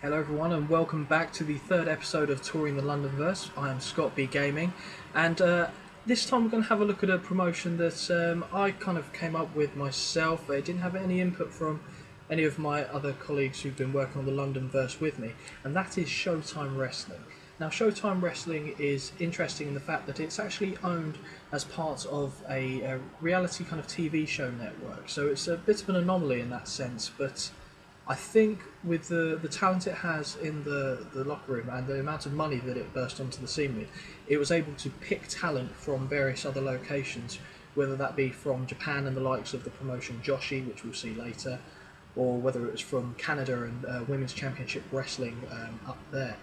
Hello everyone and welcome back to the third episode of Touring the Londonverse. I am ScottBGaming and this time we're going to have a look at a promotion that I kind of came up with myself. I didn't have any input from any of my other colleagues who've been working on the Londonverse with me, and that is SHOWTIME Wrestling. Now SHOWTIME Wrestling is interesting in the fact that it's actually owned as part of a reality kind of TV show network, so it's a bit of an anomaly in that sense, but I think with the talent it has in the locker room and the amount of money that it burst onto the scene with, it was able to pick talent from various other locations, whether that be from Japan and the likes of the promotion Joshi, which we'll see later, or whether it was from Canada and Women's Championship Wrestling up there.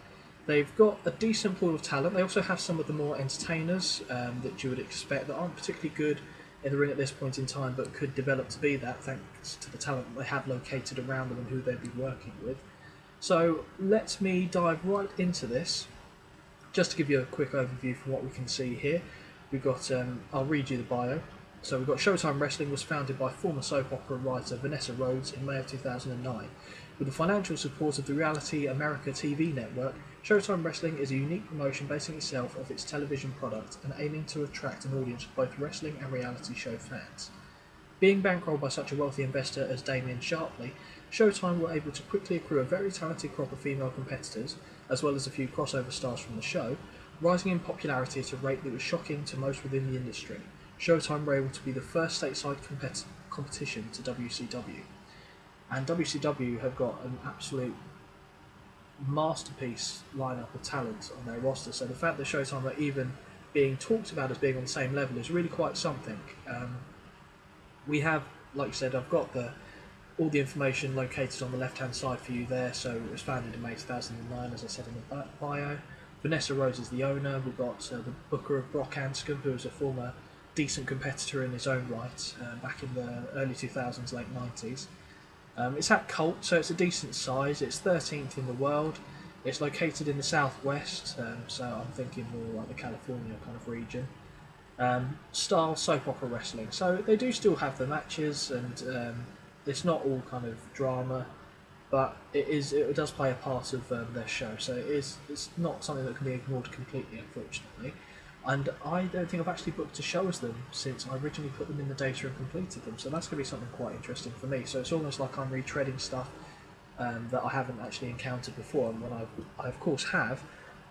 They've got a decent pool of talent. They also have some of the more entertainers that you would expect that aren't particularly good in the ring at this point in time, but could develop to be that thanks to the talent that they have located around them and who they'd be working with. So let me dive right into this. Just to give you a quick overview from what we can see here, we've got, I'll read you the bio. So we've got SHOWTIME Wrestling was founded by former soap opera writer Vanessa Rhodes in May of 2009. With the financial support of the Reality America TV network, SHOWTIME Wrestling is a unique promotion basing itself off its television product and aiming to attract an audience of both wrestling and reality show fans. Being bankrolled by such a wealthy investor as Damien Sharpley, SHOWTIME were able to quickly accrue a very talented crop of female competitors, as well as a few crossover stars from the show, rising in popularity at a rate that was shocking to most within the industry. SHOWTIME were able to be the first stateside competition to WCW. And WCW have got an absolute masterpiece lineup of talent on their roster, so the fact that SHOWTIME are even being talked about as being on the same level is really quite something. We have, like I said, I've got all the information located on the left hand side for you there. So it was founded in May 2009, as I said in the bio. Vanessa Rhodes is the owner. We've got the booker of Brock Anscombe, who was a former decent competitor in his own right back in the early 2000s, late 90s. It's at Colt, so it's a decent size. It's 13th in the world. It's located in the southwest, so I'm thinking more like the California kind of region. Style soap opera wrestling. So they do still have the matches, and it's not all kind of drama, but it does play a part of their show. So it's not something that can be ignored completely, unfortunately. And I don't think I've actually booked a show as them since I originally put them in the data and completed them, so that's going to be something quite interesting for me. So it's almost like I'm retreading stuff that I haven't actually encountered before, and when I of course have,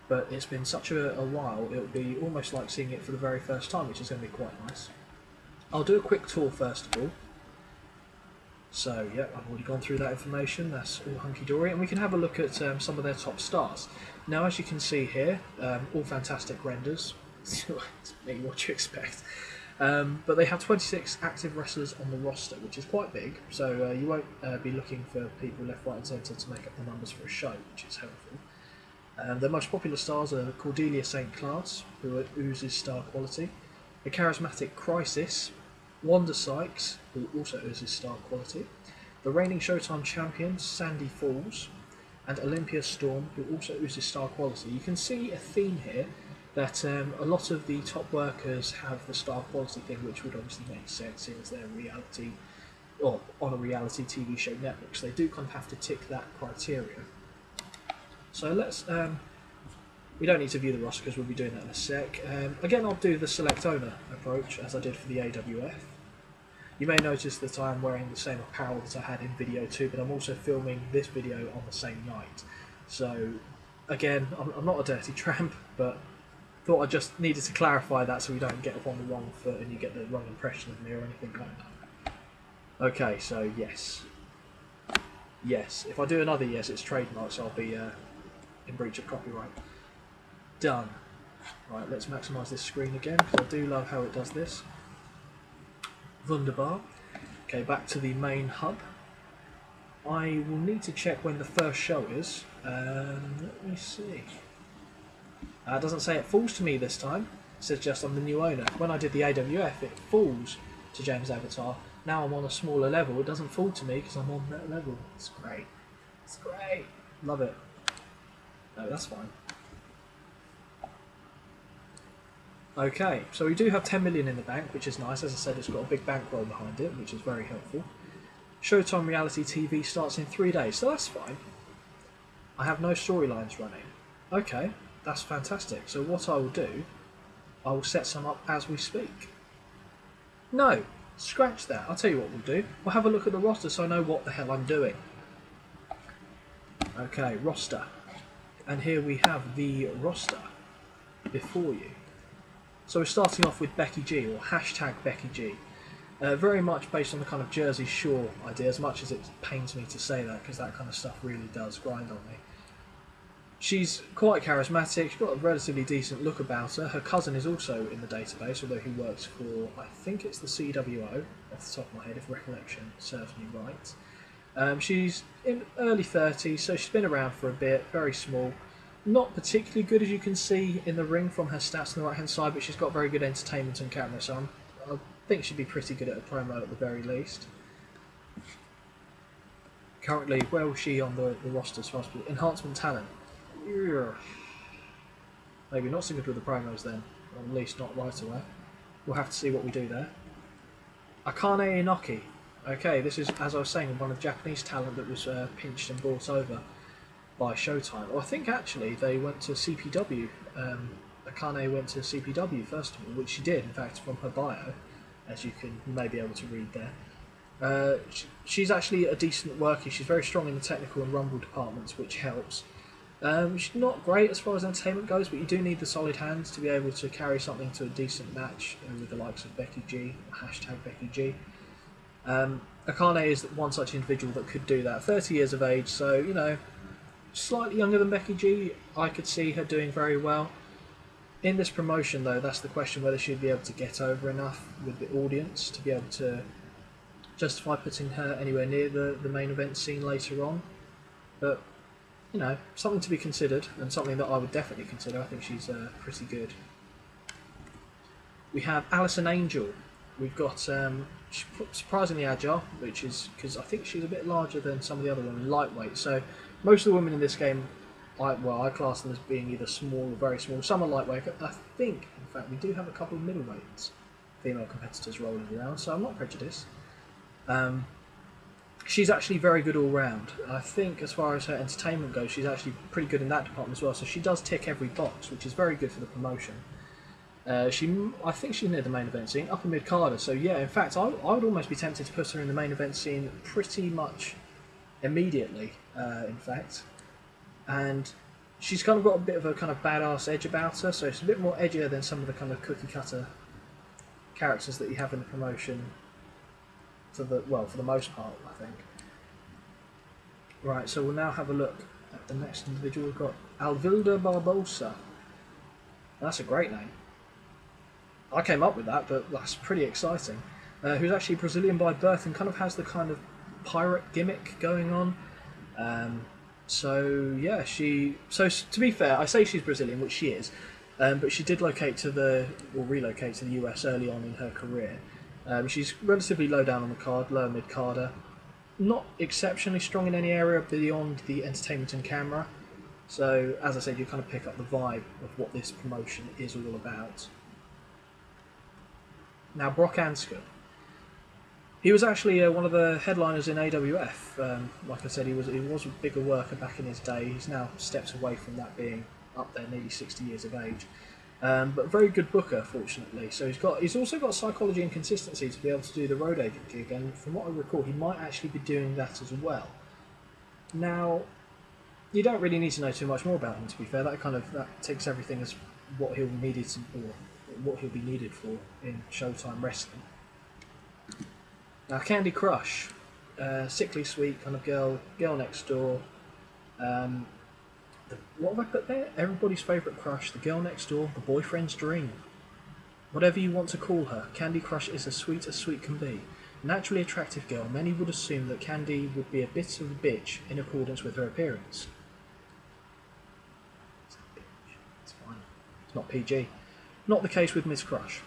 but it's been such a while, it'll be almost like seeing it for the very first time, which is going to be quite nice. I'll do a quick tour first of all. So yeah, I've already gone through that information, that's all hunky-dory, and we can have a look at some of their top stars. Now as you can see here, all fantastic renders. It's me, what you expect. But they have 26 active wrestlers on the roster, which is quite big, so you won't be looking for people left, right and centre to make up the numbers for a show, which is helpful. Their most popular stars are Cordelia St. Clair, who oozes star quality, the charismatic Crisis, Wanda Sykes, who also oozes star quality, the reigning SHOWTIME champion Sandy Falls, and Olympia Storm, who also oozes star quality. You can see a theme here that a lot of the top workers have the star quality thing, which would obviously make sense since they're reality, or on a reality TV show network, so they do kind of have to tick that criteria. So let's, we don't need to view the roster because we'll be doing that in a sec. Again, I'll do the select owner approach as I did for the AWF. You may notice that I am wearing the same apparel that I had in video 2, but I'm also filming this video on the same night. So again, I'm not a dirty tramp, but thought I just needed to clarify that so we don't get up on the wrong foot and you get the wrong impression of me or anything like that. Okay, so yes. Yes. If I do another yes, it's trademark, so I'll be in breach of copyright. Done. Right, let's maximise this screen again, because I do love how it does this. Wunderbar. Okay, back to the main hub. I will need to check when the first show is. Let me see. It doesn't say it falls to me this time. It says just I'm the new owner. When I did the AWF, it falls to James Avatar. Now I'm on a smaller level. It doesn't fall to me because I'm on that level. It's great. It's great. Love it. No, that's fine. Okay, so we do have 10 million in the bank, which is nice. As I said, it's got a big bankroll behind it, which is very helpful. SHOWTIME reality TV starts in 3 days, so that's fine. I have no storylines running. Okay, that's fantastic. So what I will do, I will set some up as we speak. No, scratch that. I'll tell you what we'll do. We'll have a look at the roster so I know what the hell I'm doing. Okay, roster. And here we have the roster before you. So we're starting off with Becky G, or hashtag Becky G. Very much based on the kind of Jersey Shore idea, as much as it pains me to say that, because that kind of stuff really does grind on me. She's quite charismatic, she's got a relatively decent look about her. Her cousin is also in the database, although he works for, I think it's the CWO, off the top of my head, if recollection serves me right. She's in early 30s, so she's been around for a bit, very small. Not particularly good, as you can see in the ring from her stats on the right hand side, but she's got very good entertainment on camera, so I think she'd be pretty good at a promo at the very least. Currently, where was she on the roster as far as enhancement talent? Yeah. Maybe not so good with the promos then, or at least not right away. We'll have to see what we do there. Akane Inoki. Okay, this is, as I was saying, one of the Japanese talent that was pinched and brought over by Showtime. Well, I think actually they went to CPW. Akane went to CPW first of all, which she did, in fact, from her bio, as you may be able to read there. She's actually a decent worker. She's very strong in the technical and rumble departments, which helps. She's not great as far as entertainment goes, but you do need the solid hands to be able to carry something to a decent match with the likes of Becky G, hashtag Becky G. Akane is one such individual that could do that. 30 years of age, so, you know, slightly younger than Becky G. I could see her doing very well. In this promotion, though, that's the question, whether she'd be able to get over enough with the audience to be able to justify putting her anywhere near the main event scene later on. But, you know, something to be considered, and something that I would definitely consider. I think she's pretty good. We have Alison Angel. We've got she's surprisingly agile, which is because I think she's a bit larger than some of the other women, lightweight. So most of the women in this game, I class them as being either small or very small. Some are lightweight. I think, in fact, we do have a couple of middleweights, female competitors rolling around, so I'm not prejudiced. She's actually very good all round. I think as far as her entertainment goes, she's actually pretty good in that department as well. So she does tick every box, which is very good for the promotion. I think she's near the main event scene, upper mid carder. So yeah, in fact, I would almost be tempted to put her in the main event scene pretty much immediately. In fact, and she's kind of got a bit of a kind of badass edge about her. So it's a bit more edgier than some of the kind of cookie cutter characters that you have in the promotion. For the most part, I think. Right, so we'll now have a look at the next individual. We've got Alvilda Barbosa. That's a great name. I came up with that, but that's pretty exciting. Who's actually Brazilian by birth and kind of has the kind of pirate gimmick going on. So yeah, So to be fair, I say she's Brazilian, which she is, but she did relocate to the US early on in her career. She's relatively low down on the card, lower mid carder. Not exceptionally strong in any area beyond the entertainment and camera. So, as I said, you kind of pick up the vibe of what this promotion is all about. Now, Brock Anscombe. He was actually one of the headliners in AWF. Like I said, he was a bigger worker back in his day. He's now stepped away from that, being up there, nearly 60 years of age. But very good booker, fortunately. So he's also got psychology and consistency to be able to do the road agent gig, and from what I recall, he might actually be doing that as well. Now, you don't really need to know too much more about him, to be fair. That takes everything as what he'll be needed for in Showtime Wrestling. Now, Candy Crush, sickly sweet kind of girl next door. What have I put there? Everybody's favourite crush, the girl next door, the boyfriend's dream. Whatever you want to call her, Candy Crush is as sweet can be. Naturally attractive girl, many would assume that Candy would be a bit of a bitch in accordance with her appearance. It's fine. It's not PG. Not the case with Miss Crush.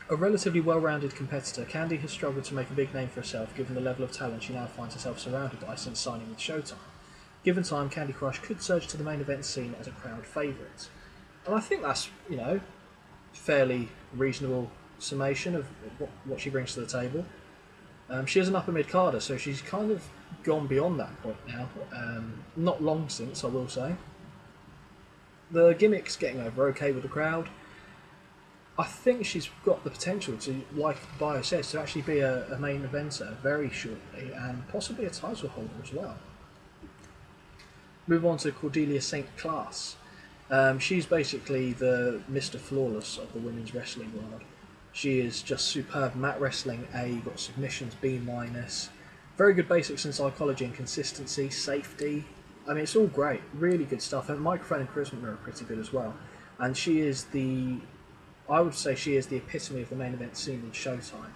A relatively well-rounded competitor, Candy has struggled to make a big name for herself given the level of talent she now finds herself surrounded by since signing with Showtime. Given time, Candy Crush could surge to the main event scene as a crowd favourite. And I think that's, you know, fairly reasonable summation of what she brings to the table. She is an upper mid-carder, so she's kind of gone beyond that point now. Not long since, I will say. The gimmick's getting over okay with the crowd. I think she's got the potential to, like Bio says, to actually be a main eventer very shortly, and possibly a title holder as well. Move on to Cordelia St. Clair. She's basically the Mr. Flawless of the women's wrestling world. She is just superb mat wrestling A, got submissions B-. Very good basics in psychology and consistency, safety. I mean, it's all great, really good stuff. And microphone and charisma are pretty good as well. And she is I would say she is the epitome of the main event scene in Showtime.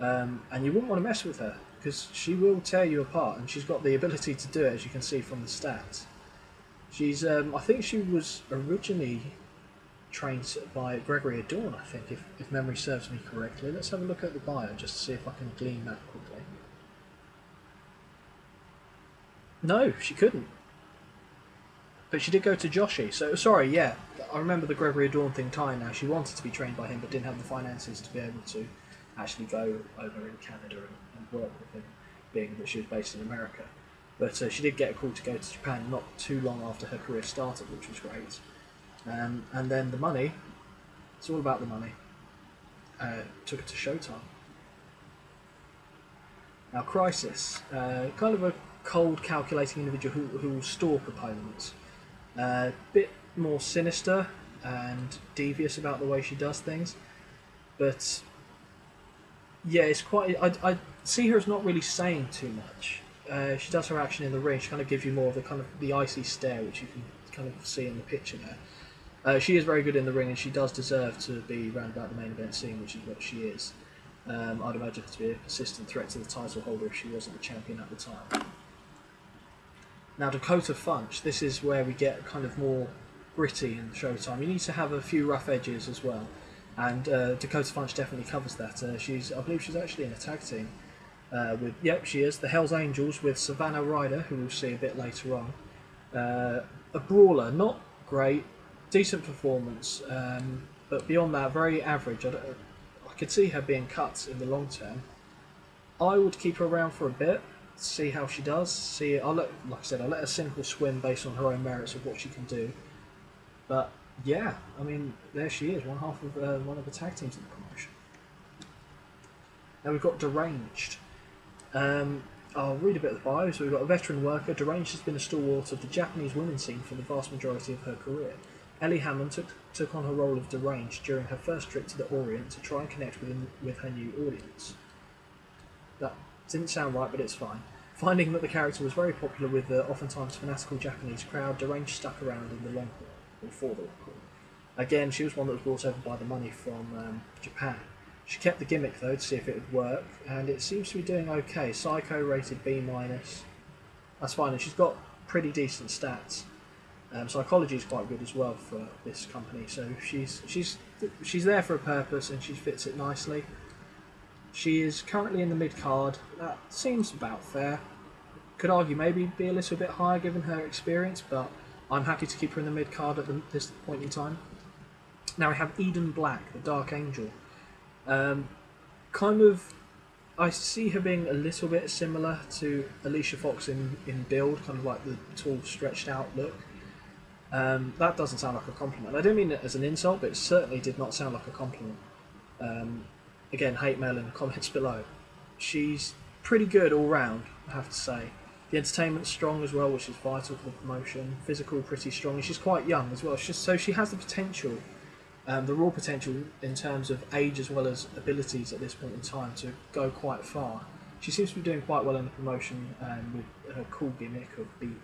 And you wouldn't want to mess with her, because she will tear you apart, and she's got the ability to do it, as you can see from the stats. She's, I think she was originally trained by Gregory Adorn, I think, if memory serves me correctly. Let's have a look at the bio, just to see if I can glean that quickly. No, she couldn't. But she did go to Joshi, so, sorry, yeah, I remember the Gregory Adorn thing tying now. She wanted to be trained by him, but didn't have the finances to be able to actually go over in Canada and work with him, being that she was based in America. But she did get a call to go to Japan not too long after her career started, which was great. And then the money, it's all about the money, took her to Showtime. Now Crisis, kind of a cold, calculating individual who will stalk opponents. A bit more sinister and devious about the way she does things, but yeah, it's quite. I see her as not really saying too much. She does her action in the ring. She kind of gives you more of the icy stare, which you can kind of see in the picture there. She is very good in the ring, and she does deserve to be round about the main event scene, which is what she is. I'd imagine her to be a persistent threat to the title holder if she wasn't the champion at the time. Now Dakota Funch, this is where we get kind of more gritty in Showtime. You need to have a few rough edges as well, and Dakota Funch definitely covers that. I believe she's actually in a tag team with, yep, she is, the Hells Angels with Savannah Ryder, who we'll see a bit later on. A brawler, not great, decent performance, but beyond that, very average. I could see her being cut in the long term. I would keep her around for a bit, see how she does. Like I said, I'll let her sink or swim based on her own merits of what she can do. But yeah, I mean, there she is, one of the tag teams in the promotion. Now we've got Deranged. I'll read a bit of the bio. So we've got a veteran worker. Deranged has been a stalwart of the Japanese women's scene for the vast majority of her career. Ellie Hammond took on her role of Deranged during her first trip to the Orient to try and connect with her new audience. That didn't sound right, but it's fine. Finding that the character was very popular with the oftentimes fanatical Japanese crowd, Deranged stuck around in the long haul, or for the long haul. Again, she was one that was brought over by the money from Japan. She kept the gimmick though to see if it would work, and it seems to be doing okay. Psycho rated B-. That's fine, and she's got pretty decent stats. Psychology is quite good as well for this company, so she's there for a purpose and she fits it nicely. She is currently in the mid card. That seems about fair. Could argue maybe be a little bit higher given her experience, but I'm happy to keep her in the mid card at this point in time. Now we have Eden Black, the Dark Angel. I see her being a little bit similar to Alicia Fox in build, kind of like the tall, stretched out look. That doesn't sound like a compliment. I don't mean it as an insult, but it certainly did not sound like a compliment. Again, hate mail in the comments below. She's pretty good all round, I have to say. The entertainment's strong as well, which is vital for the promotion. Physical, pretty strong, and she's quite young as well. So she has the potential, the raw potential in terms of age as well as abilities at this point in time to go quite far. She seems to be doing quite well in the promotion, with her cool gimmick of being,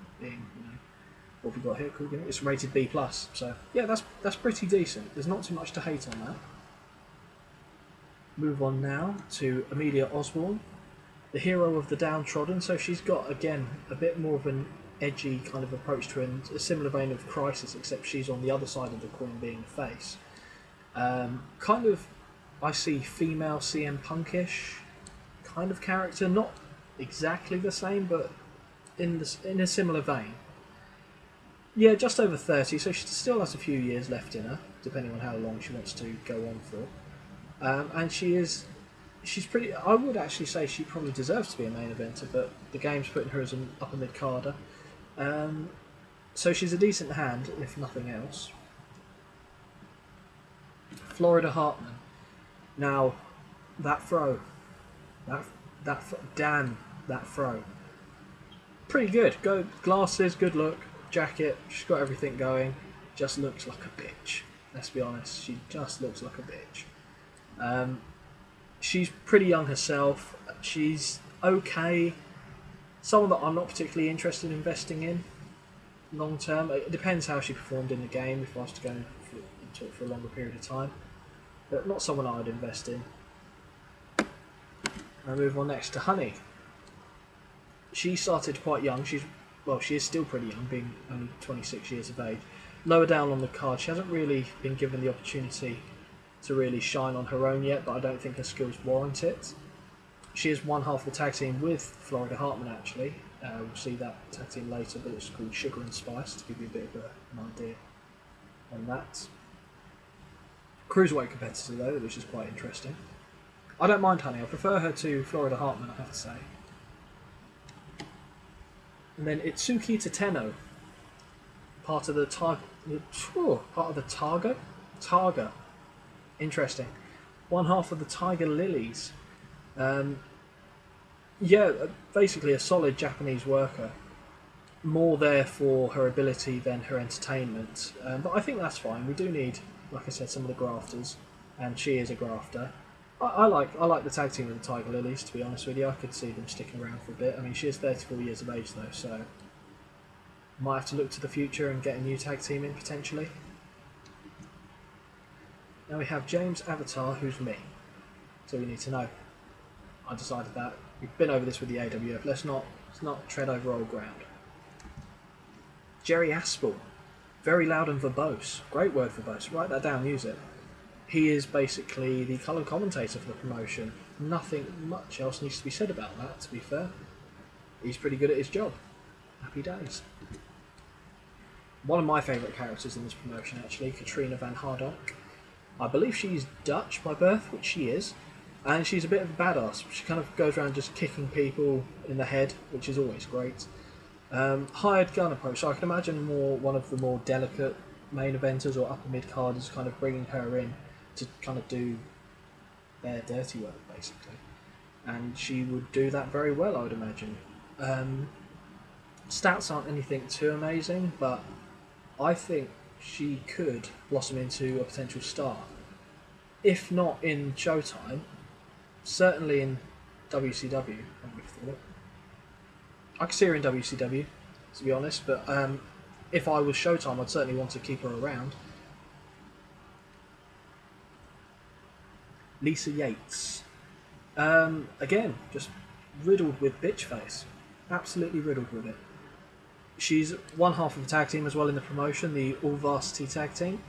what have we got here? Cool gimmick. It's rated B+. So yeah, that's pretty decent. There's not too much to hate on that. Move on now to Amelia Osborne, the hero of the downtrodden. So she's got, again, a bit more of an edgy kind of approach to her, in a similar vein of Crisis, except she's on the other side of the coin, being the face. Kind of, I see female CM Punkish kind of character, not exactly the same, but in a similar vein. Yeah, just over 30, so she still has a few years left in her, depending on how long she wants to go on for. And she's she's pretty. I would actually say she probably deserves to be a main eventer, but the game's putting her as an upper mid carder. So she's a decent hand, if nothing else. Florida Hartman. Now, that throw, that throw, pretty good. Go glasses, good look, jacket. She's got everything going. Just looks like a bitch. Let's be honest. She just looks like a bitch. She's pretty young herself. She's okay. Someone that I'm not particularly interested in investing in long term. It depends how she performed in the game if I was to go into it for a longer period of time. But not someone I would invest in. I'll move on next to Honey. She started quite young. She is still pretty young, being only 26 years of age. Lower down on the card, she hasn't really been given the opportunity to really shine on her own yet, but I don't think her skills warrant it. She is one half of the tag team with Florida Hartman, actually. We'll see that tag team later, but it's called Sugar and Spice, to give you a bit of an idea on that. Cruiserweight competitor, though, which is quite interesting. I don't mind Honey. I prefer her to Florida Hartman, I have to say. And then Itsuki Tateno, part of the Targa. Interesting. One half of the Tiger Lilies. Basically a solid Japanese worker. More there for her ability than her entertainment. But I think that's fine. We do need, like I said, some of the grafters, and she is a grafter. I like the tag team of the Tiger Lilies, to be honest with you. I could see them sticking around for a bit. I mean, she is 34 years of age, though, so might have to look to the future and get a new tag team in, potentially. Now we have James Avatar, who's me. That's all you need to know. I decided that. We've been over this with the AWF. Let's not tread over old ground. Jerry Aspel. Very loud and verbose. Great word, verbose. Write that down, use it. He is basically the colour commentator for the promotion. Nothing much else needs to be said about that, to be fair. He's pretty good at his job. Happy days. One of my favourite characters in this promotion, actually, Katrina Van Hardonk. I believe she's Dutch by birth, which she is, and she's a bit of a badass. She kind of goes around just kicking people in the head, which is always great. Hired gun approach, so I can imagine one of the more delicate main eventers or upper mid carders kind of bringing her in to kind of do their dirty work, basically. And she would do that very well, I would imagine. Stats aren't anything too amazing, but I think she could blossom into a potential star. If not in Showtime, certainly in WCW, I would have thought. I could see her in WCW, to be honest, but if I was Showtime, I'd certainly want to keep her around. Lisa Yates. Again, just riddled with bitch face. Absolutely riddled with it. She's one half of the tag team as well in the promotion, the All Varsity tag team.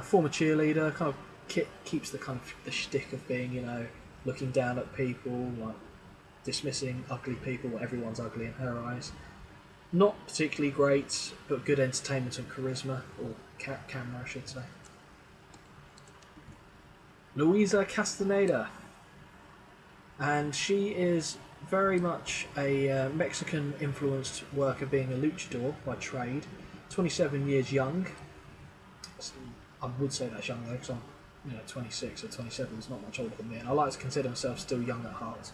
Former cheerleader, kind of keeps the kind of the shtick of being, looking down at people, like dismissing ugly people. Everyone's ugly in her eyes. Not particularly great, but good entertainment and charisma, or camera, I should say. Luisa Castaneda, and she is very much a Mexican-influenced worker, being a luchador by trade. 27 years young. I would say that's young though, because I'm 26 or 27 is not much older than me, and I like to consider myself still young at heart.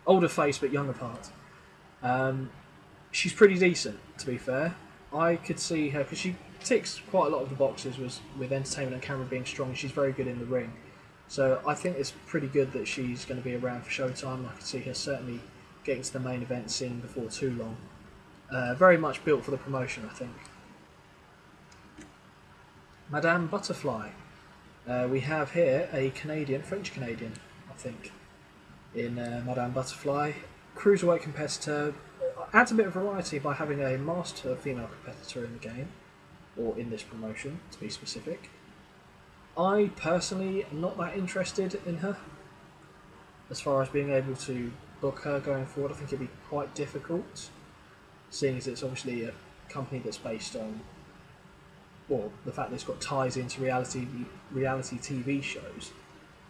Older face, but young at heart. She's pretty decent, to be fair. I could see her, because she ticks quite a lot of the boxes with entertainment and camera being strong. She's very good in the ring. So I think it's pretty good that she's going to be around for Showtime. I could see her certainly getting to the main event scene before too long. Very much built for the promotion, I think. Madame Butterfly. We have here a French-Canadian, I think, in Madame Butterfly. Cruiserweight competitor. Adds a bit of variety by having a masked female competitor in the game, or in this promotion, to be specific. I personally am not that interested in her. As far as being able to book her going forward, I think it'd be quite difficult, seeing as it's obviously a company that's based on, well, the fact that it's got ties into reality TV shows.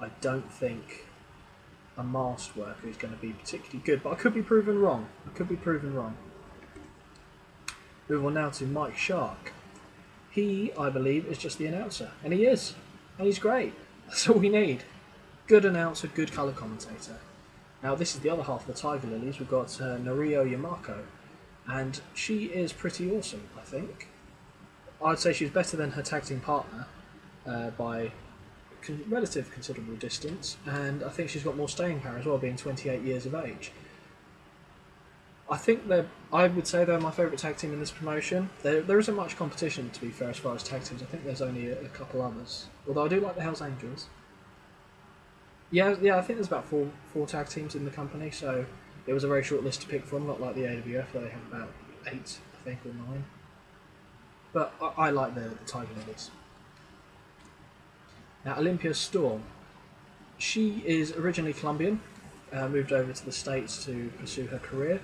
I don't think a masked worker who's going to be particularly good, but I could be proven wrong. Move on now to Mike Shark. He, I believe, is just the announcer, and he is, and he's great. That's all we need. Good announcer, good colour commentator. Now this is the other half of the Tiger Lilies. We've got Norio Yamako, and she is pretty awesome, I think. I'd say she's better than her tag team partner by relative considerable distance, and I think she's got more staying power as well, being 28 years of age. I would say they're my favourite tag team in this promotion. There isn't much competition, to be fair, as far as tag teams. I think there's only a couple others, although I do like the Hells Angels. Yeah, I think there's about four tag teams in the company, so it was a very short list to pick from, not like the AWF where they have about 8, I think, or 9. But I like the Tiger Lilies. Now, Olympia Storm. She is originally Colombian, moved over to the States to pursue her career.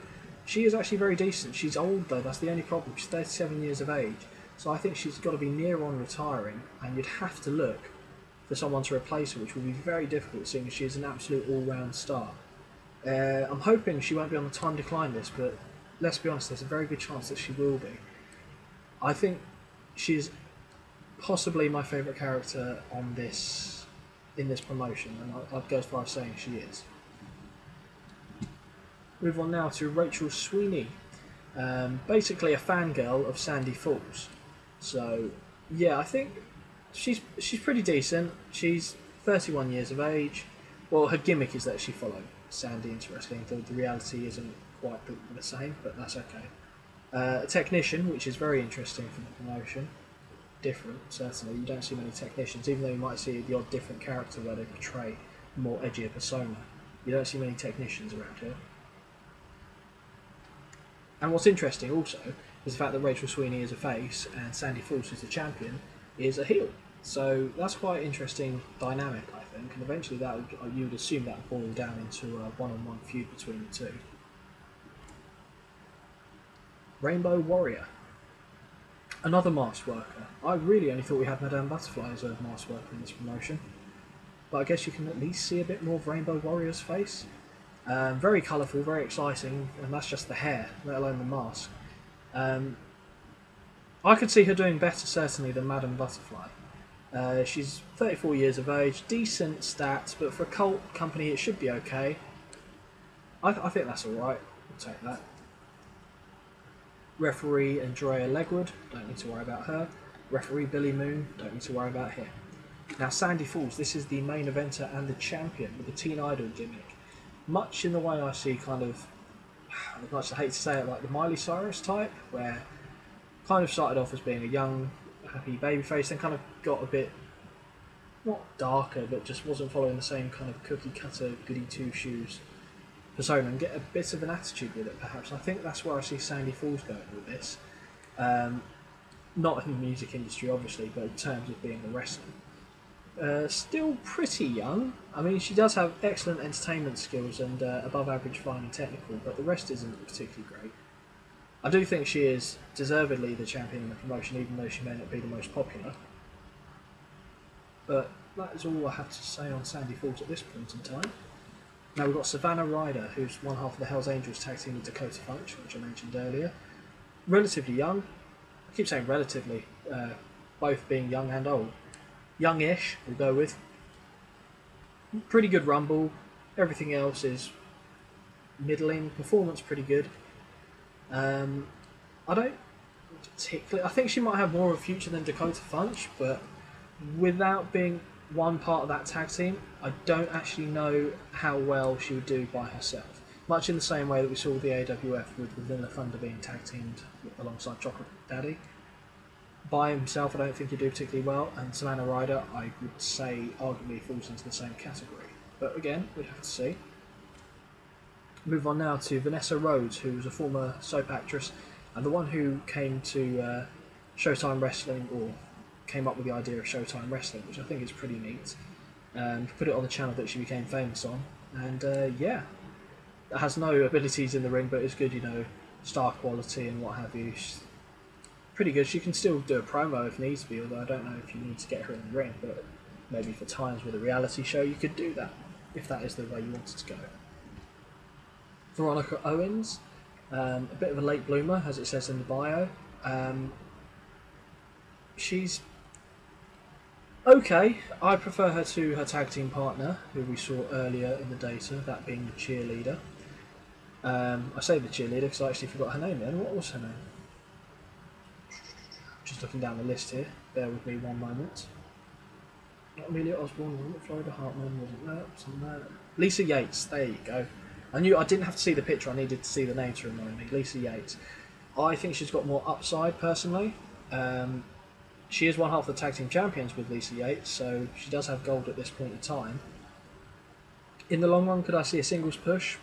She is actually very decent. She's old though, that's the only problem. She's 37 years of age, so I think she's got to be near on retiring, and you'd have to look for someone to replace her, which will be very difficult seeing as she is an absolute all-round star. I'm hoping she won't be on the time decline list, but let's be honest, there's a very good chance that she will be. I think she's possibly my favourite character in this promotion, and I'd go as far as saying she is. Move on now to Rachel Sweeney, basically a fangirl of Sandy Falls. So yeah, I think she's pretty decent. She's 31 years of age. Well, her gimmick is that she followed Sandy into wrestling. The reality isn't quite the same, but that's okay. A technician, which is very interesting for the promotion. Different, certainly. You don't see many technicians, even though you might see the odd different character where they portray a more edgier persona. You don't see many technicians around here. And what's interesting also is the fact that Rachel Sweeney is a face and Sandy Falls, who's the champion, is a heel. So that's quite an interesting dynamic, I think, and eventually you would assume that would boil down into a one-on-one feud between the two. Rainbow Warrior. Another masked worker. I really only thought we had Madame Butterfly as a masked worker in this promotion, but I guess you can at least see a bit more of Rainbow Warrior's face. Very colourful, very exciting, and that's just the hair, let alone the mask. I could see her doing better, certainly, than Madame Butterfly. She's 34 years of age, decent stats, but for a cult company it should be okay. I think that's alright, we'll take that. Referee Andrea Legwood, don't need to worry about her. Referee Billy Moon, don't need to worry about him. Now Sandy Falls, this is the main eventer and the champion with the Teen Idol gimmick. Much in the way I see kind of, as much as I hate to say it, like the Miley Cyrus type, where kind of started off as being a young, happy babyface, then kind of got a bit, not darker, but just wasn't following the same kind of cookie cutter, goody two shoes persona, and get a bit of an attitude with it perhaps. And I think that's where I see Sandy Falls going with this. Not in the music industry obviously, but in terms of being a wrestler. Still pretty young. I mean, she does have excellent entertainment skills and above average fine and technical, but the rest isn't particularly great. I do think she is deservedly the champion in the promotion, even though she may not be the most popular. But that is all I have to say on Sandy Falls at this point in time. Now we've got Savannah Ryder, who's one half of the Hells Angels tag team with Dakota Funch, which I mentioned earlier. Relatively young. I keep saying relatively, both being young and old. Youngish, we'll go with. Pretty good rumble. Everything else is middling. Performance pretty good. I don't particularly. I think she might have more of a future than Dakota Funch, but without being one part of that tag team, I don't actually know how well she would do by herself. Much in the same way that we saw with the AWF with Vanilla Thunder being tag teamed alongside Chocolate Daddy. By himself, I don't think he'd do particularly well, and Savannah Ryder, I would say, arguably falls into the same category. But again, we'd have to see. Move on now to Vanessa Rhodes, who was a former soap actress, and the one who came to SHOWTIME Wrestling, or came up with the idea of SHOWTIME Wrestling, which I think is pretty neat. Put it on the channel that she became famous on, and yeah, it has no abilities in the ring, but it's good, you know, star quality and what have you. She's pretty good. She can still do a promo if needs be, although I don't know if you need to get her in the ring, but maybe for times with a reality show you could do that. if that is the way you wanted to go. Veronica Owens, a bit of a late bloomer, as it says in the bio. She's okay. I prefer her to her tag team partner, who we saw earlier in the data, that being the cheerleader. I say the cheerleader because I actually forgot her name then. What was her name? Just looking down the list here. Bear with me one moment. Not Amelia Osborne, wasn't it? Florida Hartman, wasn't that? Wasn't that? Lisa Yates, there you go. I knew I didn't have to see the picture, I needed to see the name to remind me. Lisa Yates. I think she's got more upside, personally. She is one half of the tag team champions with Lisa Yates, so she does have gold at this point in time. In the long run, could I see a singles push?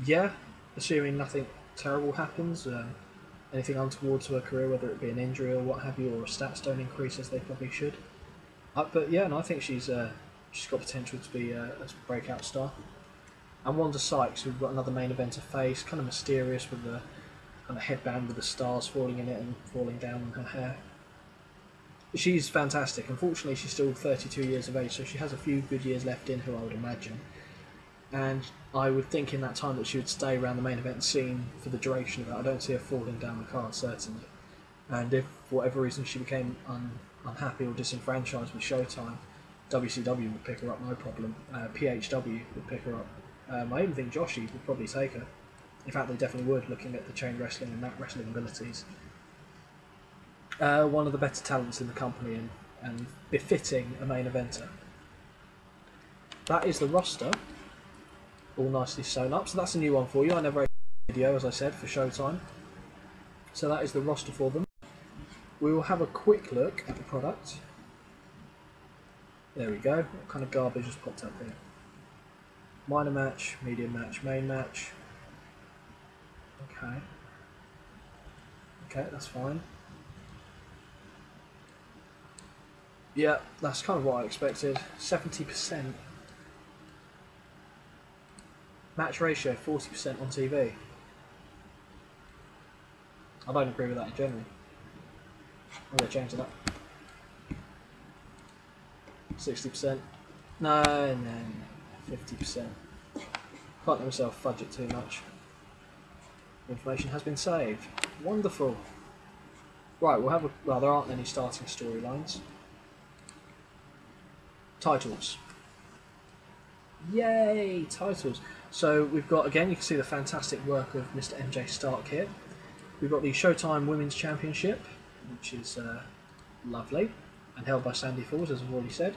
Yeah, assuming nothing terrible happens. Anything untoward to her career, whether it be an injury or what have you, or a stats don't increase as they probably should. But yeah, and I think she's got potential to be a breakout star. And Wanda Sykes, we've got another main eventer face, kind of mysterious with the kind of headband with the stars falling in it and falling down on her hair. She's fantastic. Unfortunately, she's still 32 years of age, so she has a few good years left in her, I would imagine. And I would think in that time that she would stay around the main event scene for the duration of it. I don't see her falling down the card, certainly. And if, for whatever reason, she became unhappy or disenfranchised with Showtime, WCW would pick her up, no problem. PHW would pick her up. I even think Joshi would probably take her. In fact, they definitely would, looking at the chain wrestling and mat wrestling abilities. One of the better talents in the company and befitting a main eventer. That is the roster, all nicely sewn up. So that's a new one for you. I never made a video, as I said, for Showtime. So that is the roster for them. We will have a quick look at the product. There we go. What kind of garbage just popped up here? Minor match, medium match, main match. Okay. Okay, that's fine. Yeah, that's kind of what I expected. 70%. Match ratio, 40% on TV. I don't agree with that in general. I'm going to change that. 60%. No. 50%. Can't let myself fudge it too much. Information has been saved. Wonderful. Right, well, there aren't any starting storylines. Titles. Yay, titles. So we've got, again, you can see the fantastic work of Mr. MJ Stark here. We've got the Showtime Women's Championship, which is lovely, and held by Sandy Falls, as I've already said.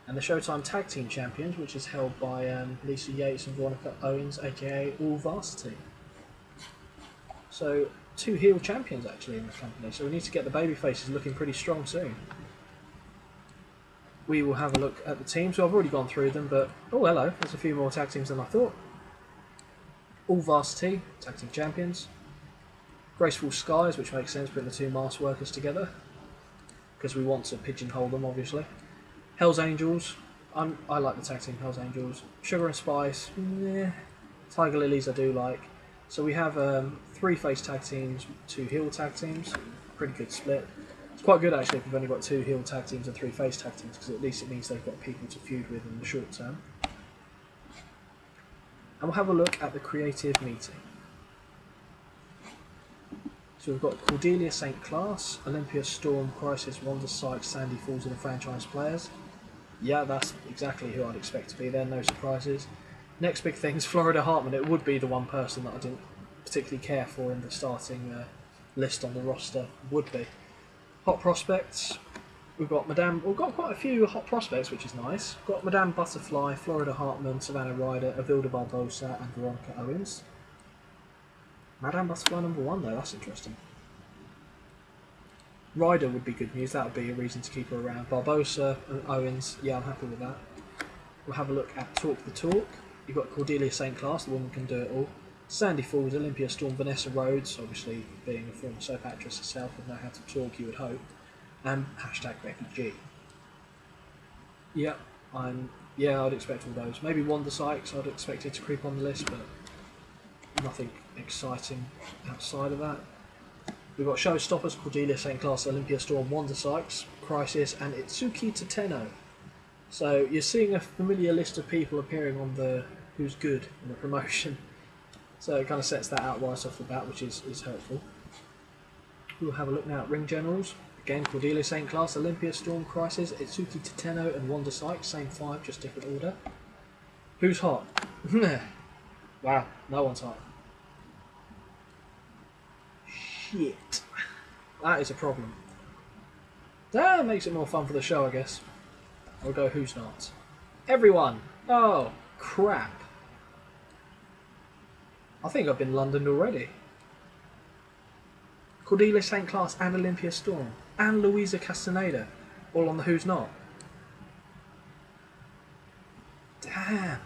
And the Showtime Tag Team Champions, which is held by Lisa Yates and Veronica Owens, aka All Varsity. So, 2 heel champions actually in the company, so we need to get the baby faces looking pretty strong soon. We will have a look at the teams. So I've already gone through them, but oh hello, there's a few more tag teams than I thought. All Varsity, Tag Team Champions. Graceful Skies, which makes sense, putting the 2 mask workers together, because we want to pigeonhole them, obviously. Hell's Angels, I like the tag team Hell's Angels. Sugar and Spice, yeah. Tiger Lilies I do like. So we have 3 face tag teams, 2 heel tag teams. Pretty good split. It's quite good actually if you've only got 2 heel tag teams and 3 face tag teams, because at least it means they've got people to feud with in the short term. And we'll have a look at the creative meeting. So we've got Cordelia St. Class, Olympia Storm, Crisis, Wanda Sykes, Sandy Falls are the franchise players. Yeah, that's exactly who I'd expect to be there, no surprises. Next big thing's Florida Hartman. It would be the one person that I didn't particularly care for in the starting list on the roster, would be. Hot prospects, we've got quite a few hot prospects, which is nice. We've got Madame Butterfly, Florida Hartman, Savannah Ryder, Avilda Barbosa and Veronica Owens. Madame Butterfly #1 though, that's interesting. Ryder would be good news, that would be a reason to keep her around. Barbosa and Owens, yeah, I'm happy with that. We'll have a look at Talk the Talk. You've got Cordelia St. Class, the woman can do it all. Sandy Falls, Olympia Storm, Vanessa Rhodes, obviously being a former soap actress herself would know how to talk, you would hope. And hashtag Becky G. Yep, I'd expect all those. Maybe Wanda Sykes, I'd expect it to creep on the list, but nothing exciting outside of that. We've got Showstoppers, Cordelia St. Class, Olympia Storm, Wanda Sykes, Crisis, and Itsuki Tateno. So you're seeing a familiar list of people appearing on the Who's Good in the promotion. So it kind of sets that out right off the bat, which is helpful. We'll have a look now at Ring Generals. Again, Cordelia St. Class, Olympia, Storm, Crisis, Itsuki Tateno and Wanda Sykes. Same 5, just different order. Who's hot? Wow, no one's hot. Shit. That is a problem. That makes it more fun for the show, I guess. I'll go who's not. Everyone! Oh, crap. I think I've been Londoned already. Cordelia St. Class and Olympia Storm and Louisa Castaneda, all on the Who's Not. Damn.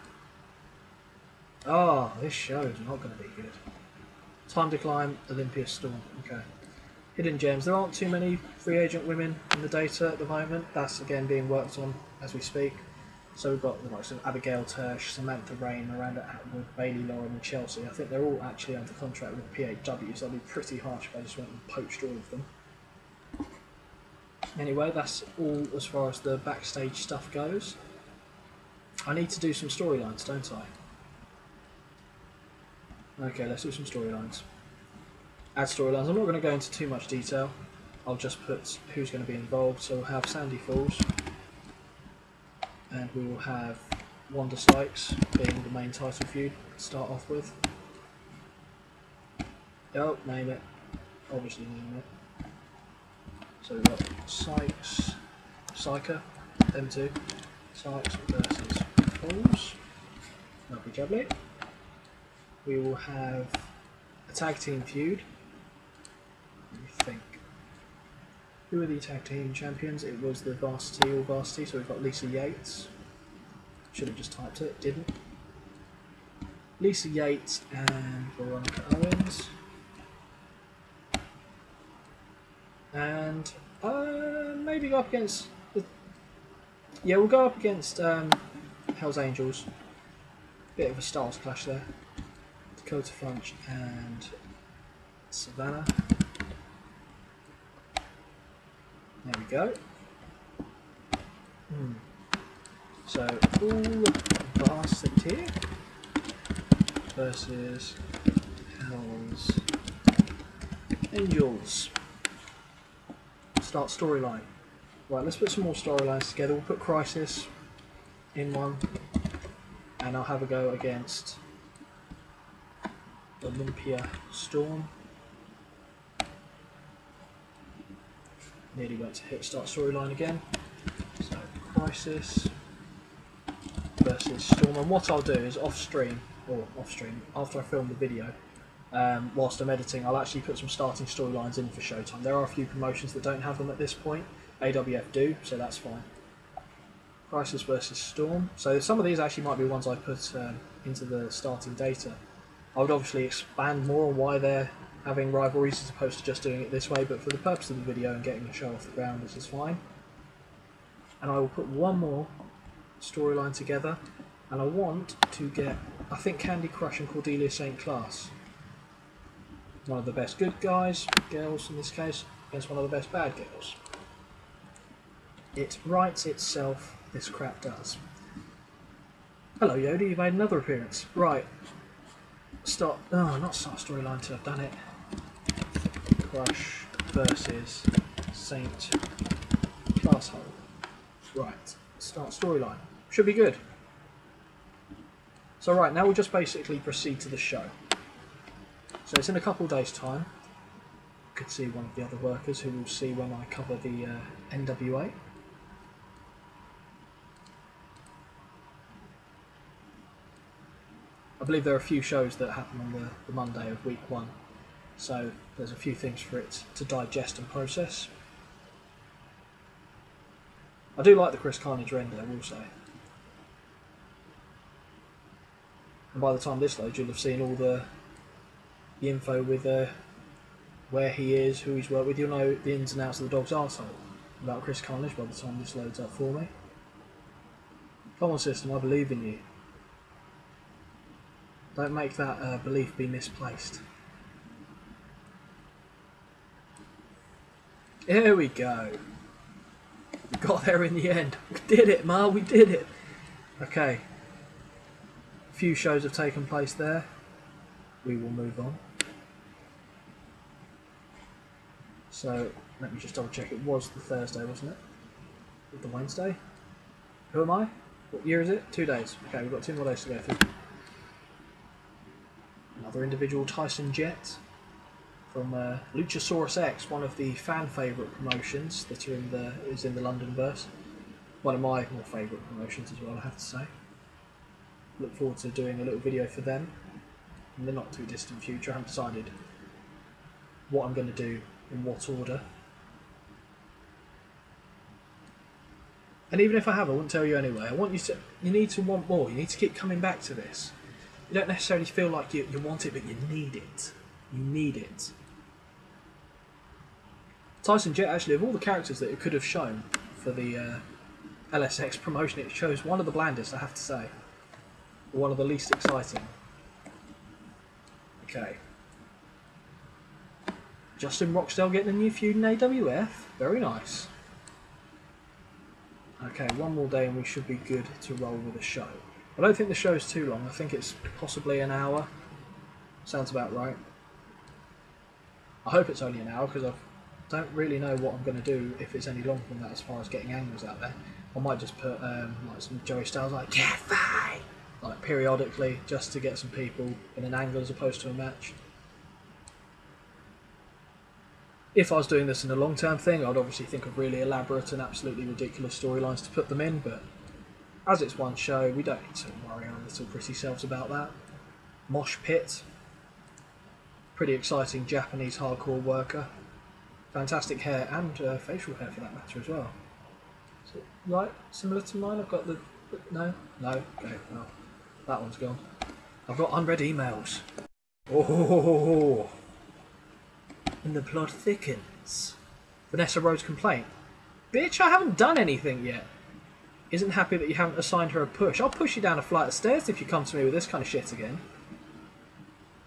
Oh, this show is not going to be good. Time to Climb, Olympia Storm. Okay. Hidden Gems. There aren't too many free agent women in the data at the moment. That's again being worked on as we speak. So we've got the likes of Abigail Tersh, Samantha Rain, Miranda Atwood, Bailey Lauren and Chelsea. I think they're all actually under contract with PHW, so that'd be pretty harsh if I just went and poached all of them. Anyway, that's all as far as the backstage stuff goes. I need to do some storylines, don't I? Okay, let's do some storylines. Add storylines. I'm not going to go into too much detail. I'll just put who's going to be involved. So we'll have Sandy Falls. And we will have Wanda Sykes being the main title feud to start off with. Oh, name it. Obviously name it. So we've got Sykes, Psyker, them two. Sykes versus Falls. Lovely jubbly. We will have a tag team feud. Let me think. Who are the tag team champions? It was the Varsity, all Varsity, so we've got Lisa Yates. Should have just typed it, didn't. Lisa Yates and Veronica Owens. And maybe go up against... Yeah, we'll go up against Hell's Angels. Bit of a styles clash there. Dakota Funch and Savannah. There we go. So, all Varsity versus Hell's Angels. Start storyline. Right, let's put some more storylines together. We'll put Crisis in one, and I'll have a go against Olympia Storm. Nearly went to hit start storyline again. So Crisis versus Storm, and what I'll do is off stream after I film the video, whilst I'm editing, I'll actually put some starting storylines in for Showtime. There are a few promotions that don't have them at this point. AWF do, so that's fine. Crisis versus Storm. So some of these actually might be ones I put into the starting data. I would obviously expand more on why they're having rivalries as opposed to just doing it this way, but for the purpose of the video and getting the show off the ground, this is fine. And I will put one more storyline together, and I want to get, I think, Candy Crush and Cordelia St. Class, one of the best good guys, girls in this case, against one of the best bad girls. It writes itself, this crap does. Hello Yoda, you've made another appearance. Right. Start, oh, not start storyline till I've done it. Crush versus Saint Classhole. Right, start storyline. Should be good. So right, now we'll just basically proceed to the show. So it's in a couple of days' time. You could see one of the other workers who will see when I cover the NWA. I believe there are a few shows that happen on the Monday of week 1. So there's a few things for it to digest and process. I do like the Chris Carnage render, I will say. And by the time this loads, you'll have seen all the info with where he is, who he's worked with. You'll know the ins and outs of the dog's arsehole about Chris Carnage by the time this loads up for me. Come on, system, I believe in you. Don't make that belief be misplaced. Here we go. We got there in the end. We did it, Ma, we did it. Okay. A few shows have taken place there. We will move on. So, let me just double check. It was the Thursday, wasn't it? Or the Wednesday? Who am I? What year is it? 2 days. Okay, we've got 2 more days to go through. Another individual, Tyson Jet, from Luchasaurus X, one of the fan favourite promotions that are is in the Londonverse. One of my more favourite promotions as well, I have to say. Look forward to doing a little video for them in the not too distant future. I haven't decided what I'm going to do in what order. And even if I have, I wouldn't tell you anyway. You need to want more. You need to keep coming back to this. You don't necessarily feel like you want it, but you need it. You need it. Tyson Jet, actually, of all the characters that it could have shown for the LSX promotion, it shows one of the blandest, I have to say. Or one of the least exciting. Okay. Justin Roxdale getting a new feud in AWF. Very nice. Okay, one more day and we should be good to roll with a show. I don't think the show's too long. I think it's possibly an hour. Sounds about right. I hope it's only an hour because I don't really know what I'm going to do if it's any longer than that as far as getting angles out there. I might just put like some Joey Styles like "Get fine!" like periodically just to get some people in an angle as opposed to a match. If I was doing this in a long-term thing, I'd obviously think of really elaborate and absolutely ridiculous storylines to put them in, but as it's one show, we don't need to worry our little pretty selves about that. Mosh Pit. Pretty exciting Japanese hardcore worker. Fantastic hair and facial hair for that matter as well. Is it right? Similar to mine? I've got the... No? No? Okay, well, that one's gone. I've got unread emails. Oh! And the plot thickens. Vanessa Rhodes' complaint. Bitch, I haven't done anything yet. Isn't happy that you haven't assigned her a push. I'll push you down a flight of stairs if you come to me with this kind of shit again.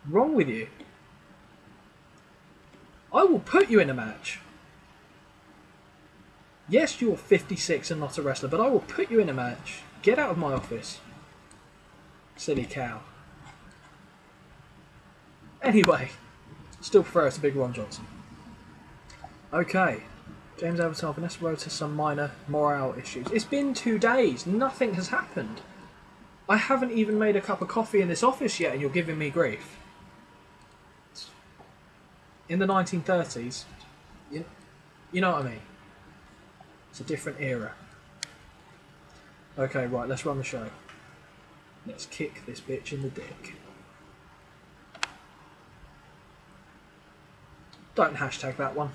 Wrong with you? I will put you in a match. Yes, you're 56 and not a wrestler, but I will put you in a match. Get out of my office. Silly cow. Anyway, still prefer it to Big Ron Johnson. Okay. James Avatar, Vanessa Rhodes has some minor morale issues. It's been 2 days. Nothing has happened. I haven't even made a cup of coffee in this office yet and you're giving me grief. In the 1930s, you know what I mean? It's a different era. Okay, right, let's run the show. Let's kick this bitch in the dick. Don't hashtag that one.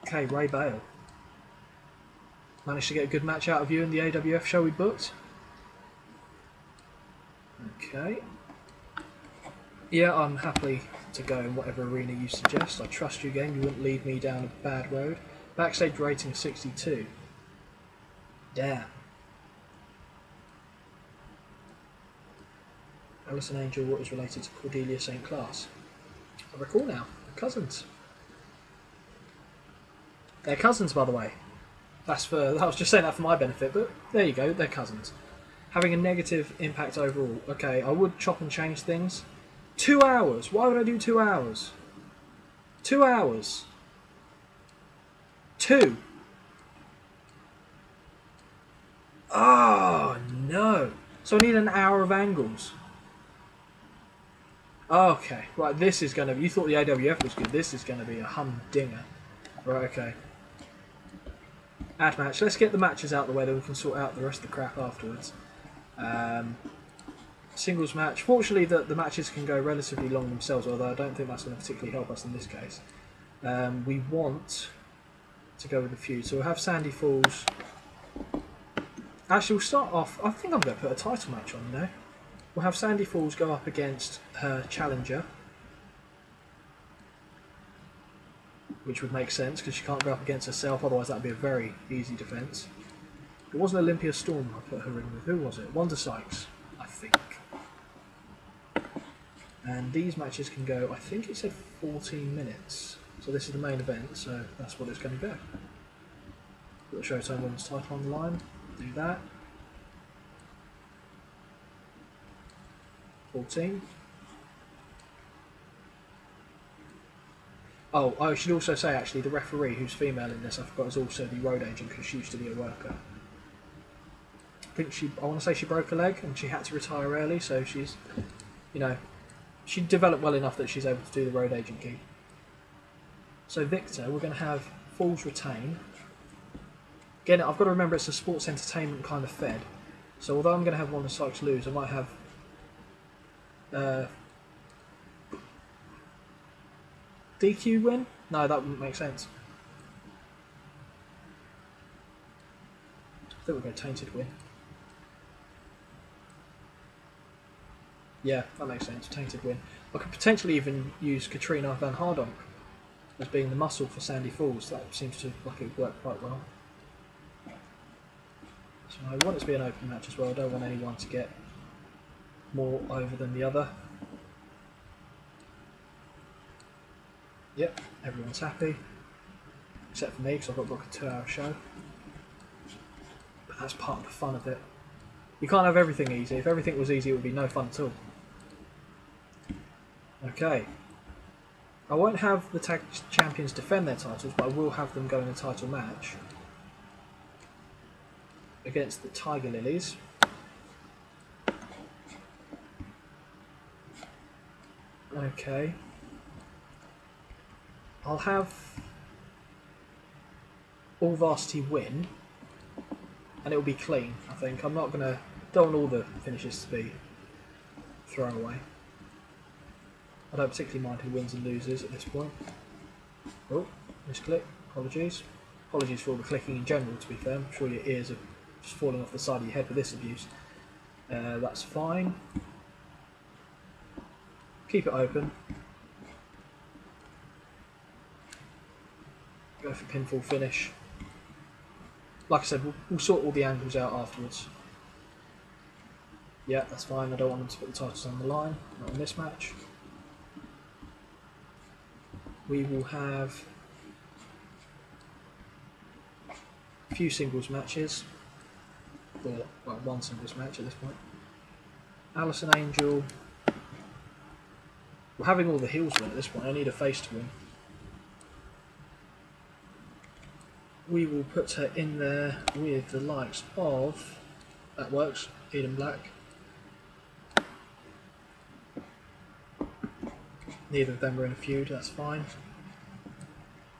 Okay, Ray Bale. Managed to get a good match out of you in the AWF show we booked. Okay. Yeah, I'm happy to go in whatever arena you suggest. I trust you, game. You wouldn't lead me down a bad road. Backstage rating 62. Damn. Alison Angel is related to Cordelia St. Clair. I recall now. They're cousins. They're cousins, by the way. I was just saying that for my benefit, but there you go, they're cousins. Having a negative impact overall. Okay, I would chop and change things. 2 hours. Why would I do 2 hours? 2 hours. 2. Oh, no. So I need an hour of angles. Okay, right, this is going to be... You thought the AWF was good. This is going to be a humdinger. Right, okay. Add match. Let's get the matches out of the way, then we can sort out the rest of the crap afterwards. Singles match. Fortunately, the matches can go relatively long themselves, although I don't think that's going to particularly help us in this case. We want to go with the feud. So we'll have Sandy Falls. Actually, we'll start off... I think I'm going to put a title match on, you know. We'll have Sandy Falls go up against her challenger. Which would make sense, because she can't go up against herself, otherwise that would be a very easy defence. It wasn't Olympia Storm I put her in with. Who was it? Wanda Sykes, I think. And these matches can go, I think it said 14 minutes. So this is the main event, so that's what it's going to go. Put the Showtime Women's title on the line. Do that. 14. Oh, I should also say actually the referee who's female in this, I forgot, is also the road agent because she used to be a worker. I want to say she broke a leg and she had to retire early, so she's, you know, she developed well enough that she's able to do the road agent gig. So Victor, we're going to have Falls retain. Again, I've got to remember it's a sports entertainment kind of fed. So although I'm going to have one of Sykes lose, I might have DQ win? No, that wouldn't make sense. I think we'll go Tainted win. Yeah, that makes sense. Tainted win. I could potentially even use Katrina Van Hardonk as being the muscle for Sandy Falls. That seems to like it would work quite well. So I want it to be an open match as well. I don't want anyone to get more over than the other. Yep, everyone's happy. Except for me, because I've got to book a 2-hour show. But that's part of the fun of it. You can't have everything easy. If everything was easy, it would be no fun at all. Okay. I won't have the tag champions defend their titles, but I will have them go in a title match against the Tiger Lilies. Okay. I'll have All Varsity win, and it'll be clean, I think. I'm not gonna, don't want all the finishes to be thrown away. I don't particularly mind who wins and loses at this point. Oh, misclick. Apologies. Apologies for all the clicking in general, to be fair. I'm sure your ears are just falling off the side of your head with this abuse. That's fine. Keep it open. Go for pinfall finish. Like I said, we'll sort all the angles out afterwards. Yeah, that's fine. I don't want them to put the titles on the line. Not in this match. We will have a few singles matches. Or, well, one singles match at this point. Allison Angel. We're having all the heels win at this point. I need a face to win. We will put her in there with the likes of, that works, Eden Black. Neither of them are in a feud, that's fine.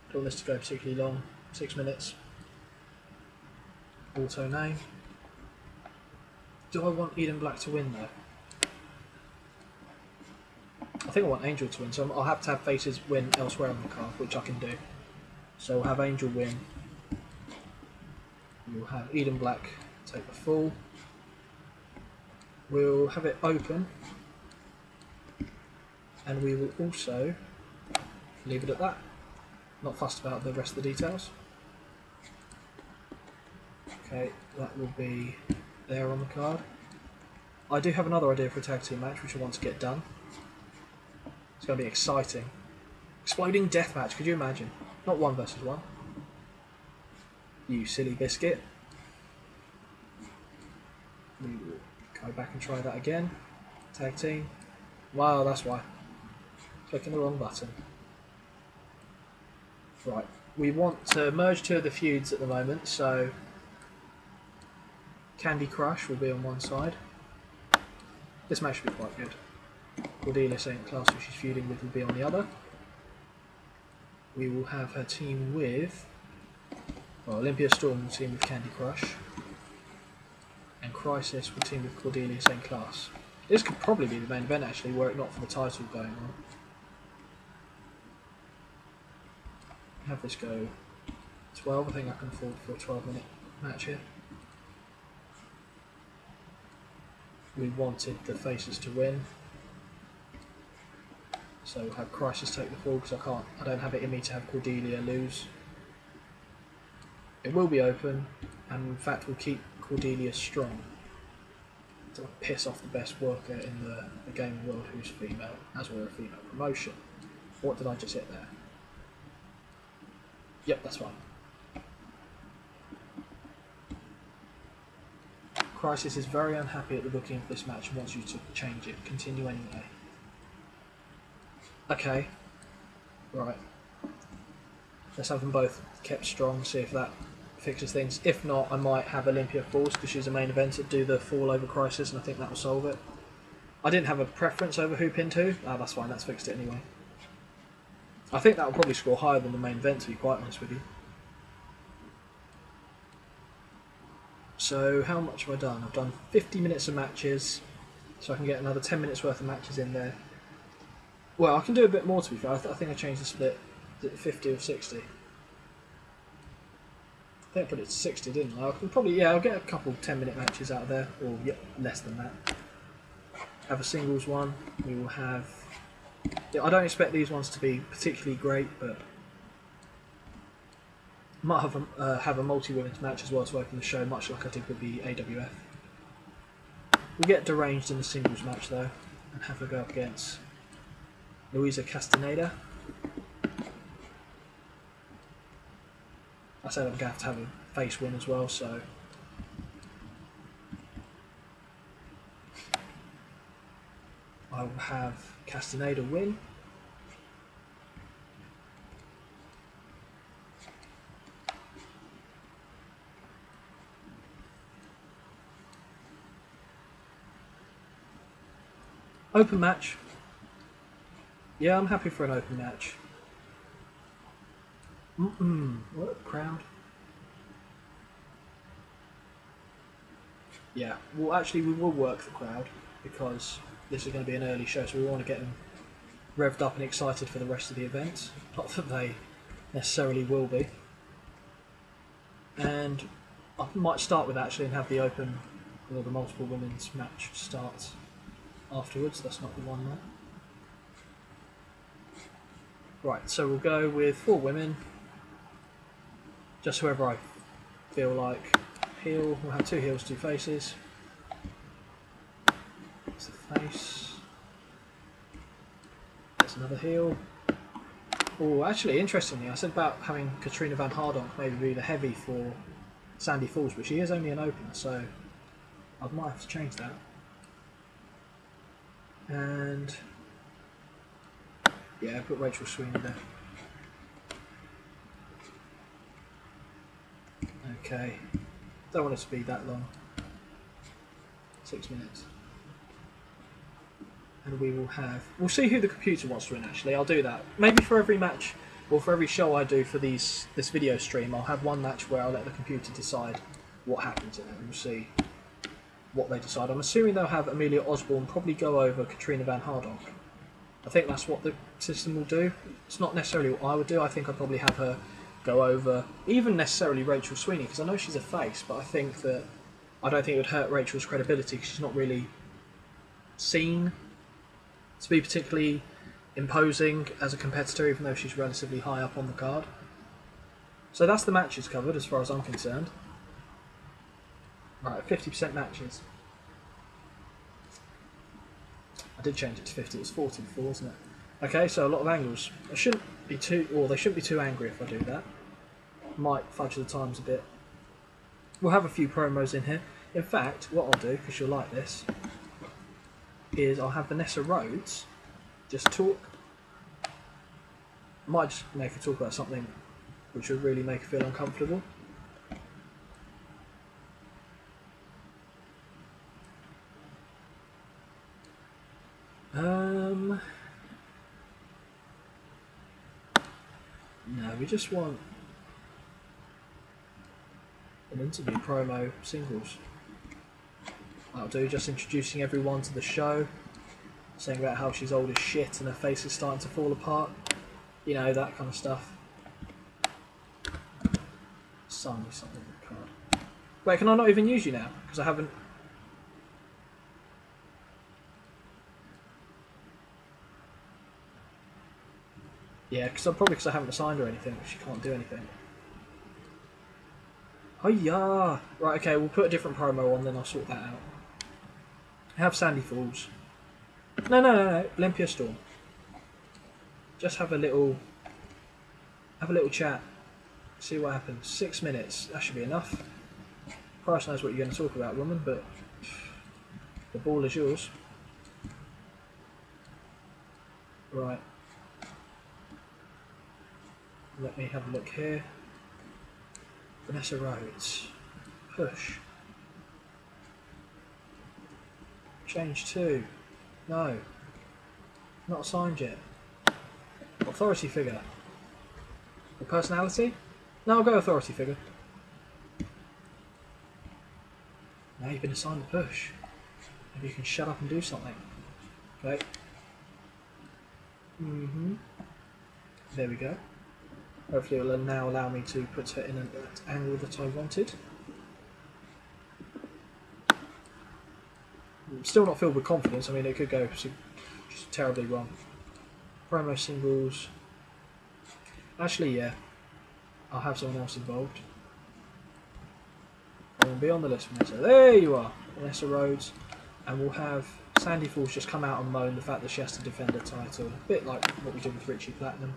Don't want this to go particularly long, 6 minutes. Auto name. Do I want Eden Black to win though? I think I want Angel to win, so I'll have to have faces win elsewhere on the card, which I can do. So we'll have Angel win. We'll have Eden Black take the fall. We'll have it open. And we will also leave it at that. Not fussed about the rest of the details. Okay, that will be there on the card. I do have another idea for a tag team match which I want to get done. It's going to be exciting. Exploding death match, could you imagine? Not 1 versus 1. You silly biscuit. We will go back and try that again. Tag team. Wow, that's why. Clicking the wrong button. Right, we want to merge 2 of the feuds at the moment, so Candy Crush will be on one side. This match should be quite good. Cordelia St. Class, who she's feuding with, will be on the other. We will have her team with, well, Olympia Storm will team with Candy Crush, and Crisis will team with Cordelia St. Class. This could probably be the main event actually, were it not for the title going on. Have this go 12, I think I can afford for a 12-minute match here. We wanted the faces to win, so we'll have Crisis take the fall because I don't have it in me to have Cordelia lose. It will be open, and in fact we'll keep Cordelia strong to piss off the best worker in the gaming world who's female, as we're a female promotion. What did I just hit there? Yep, that's fine. Crisis is very unhappy at the booking of this match and wants you to change it. Continue anyway. Okay. Right. Let's have them both kept strong, see if that fixes things. If not, I might have Olympia Falls, because she's a main eventer, do the fall over Crisis, and I think that will solve it. I didn't have a preference over who pinned who. Ah, that's fine, that's fixed it anyway. I think that will probably score higher than the main event, to be quite honest with you. So, how much have I done? I've done 50 minutes of matches, so I can get another 10 minutes worth of matches in there. Well, I can do a bit more, to be fair. I think I changed the split. Is it 50 or 60? I think I put it to 60, didn't I? I can probably, yeah, I'll get a couple 10-minute matches out of there, or yeah, less than that. Have a singles one. We will have... Yeah, I don't expect these ones to be particularly great, but... Might have a multi-women's match as well to open the show, much like I did with the AWF. We'll get deranged in the singles match though, and have her go up against Luisa Castaneda. I said I'm going to have a face win as well, so... I will have Castaneda win. Open match. Yeah, I'm happy for an open match. What crowd? Yeah, well actually we will work the crowd, because this is going to be an early show, so we want to get them revved up and excited for the rest of the event. Not that they necessarily will be. And I might start with actually and have the open, or the multiple women's match start afterwards. That's not the one there. Right, so we'll go with 4 women. Just whoever I feel like. Heel, we'll have 2 heels, 2 faces. That's the face. There's another heel. Oh, actually, interestingly, I said about having Katrina Van Hardonk maybe be the heavy for Sandy Falls, but she is only an opener, so I might have to change that. And yeah, put Rachel Sweeney there. Okay, don't want it to be that long. 6 minutes. And we will have... We'll see who the computer wants to win, actually. I'll do that. Maybe for every match, or for every show I do for this video stream, I'll have one match where I'll let the computer decide what happens in it, and we'll see what they decide. I'm assuming they'll have Amelia Osborne probably go over Katrina Van Hardonk. I think that's what the system will do. It's not necessarily what I would do. I think I'd probably have her go over, even necessarily Rachel Sweeney, because I know she's a face, but I don't think it would hurt Rachel's credibility, because she's not really seen to be particularly imposing as a competitor, even though she's relatively high up on the card. So that's the matches covered as far as I'm concerned. Right, 50% matches. I did change it to 50, it was 40 before, wasn't it? Okay, so a lot of angles. I shouldn't be too, or they shouldn't be too angry if I do that. Might fudge the times a bit. We'll have a few promos in here. In fact, what I'll do, because you'll like this, is I'll have Vanessa Rhodes just talk. Might just make her talk about something which would really make her feel uncomfortable. No, we just want an interview promo singles. That'll do, just introducing everyone to the show, saying about how she's old as shit and her face is starting to fall apart. You know, that kind of stuff. Sign me something on the card. Wait, can I not even use you now? Because I haven't... Yeah, probably because I haven't assigned her anything, she can't do anything. Oh yeah! Right, okay, we'll put a different promo on, then I'll sort that out. Have Sandy Falls. No, Olympia Storm. Just have a little chat. See what happens. 6 minutes. That should be enough. Christ knows what you're going to talk about, woman, but the ball is yours. Right. Let me have a look here. Vanessa Rhodes. Push. Change 2. No. Not assigned yet. Authority figure. Or personality? No, I'll go authority figure. Now you've been assigned a push. Maybe you can shut up and do something. Okay. There we go. Hopefully it will now allow me to put her in an angle that I wanted. I'm still not filled with confidence. I mean, it could go just terribly wrong. Promo singles. Actually, yeah. I'll have someone else involved. I will be on the list, Vanessa. There you are, Vanessa Rhodes. And we'll have Sandy Falls just come out and moan the fact that she has to defend her title. A bit like what we did with Richie Platinum.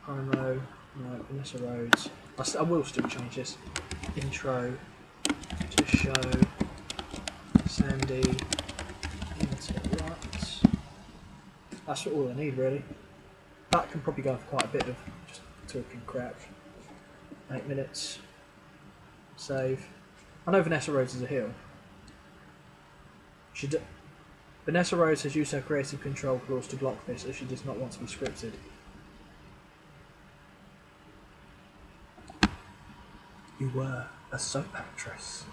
Promo, no, Vanessa Rhodes. I will still change this. Intro to show Sandy interrupts. That's all I need, really. That can probably go for quite a bit of just talking crap. 8 minutes. Save. I know Vanessa Rhodes is a heel. Vanessa Rhodes has used her creative control clause to block this as she does not want to be scripted. You were a soap actress.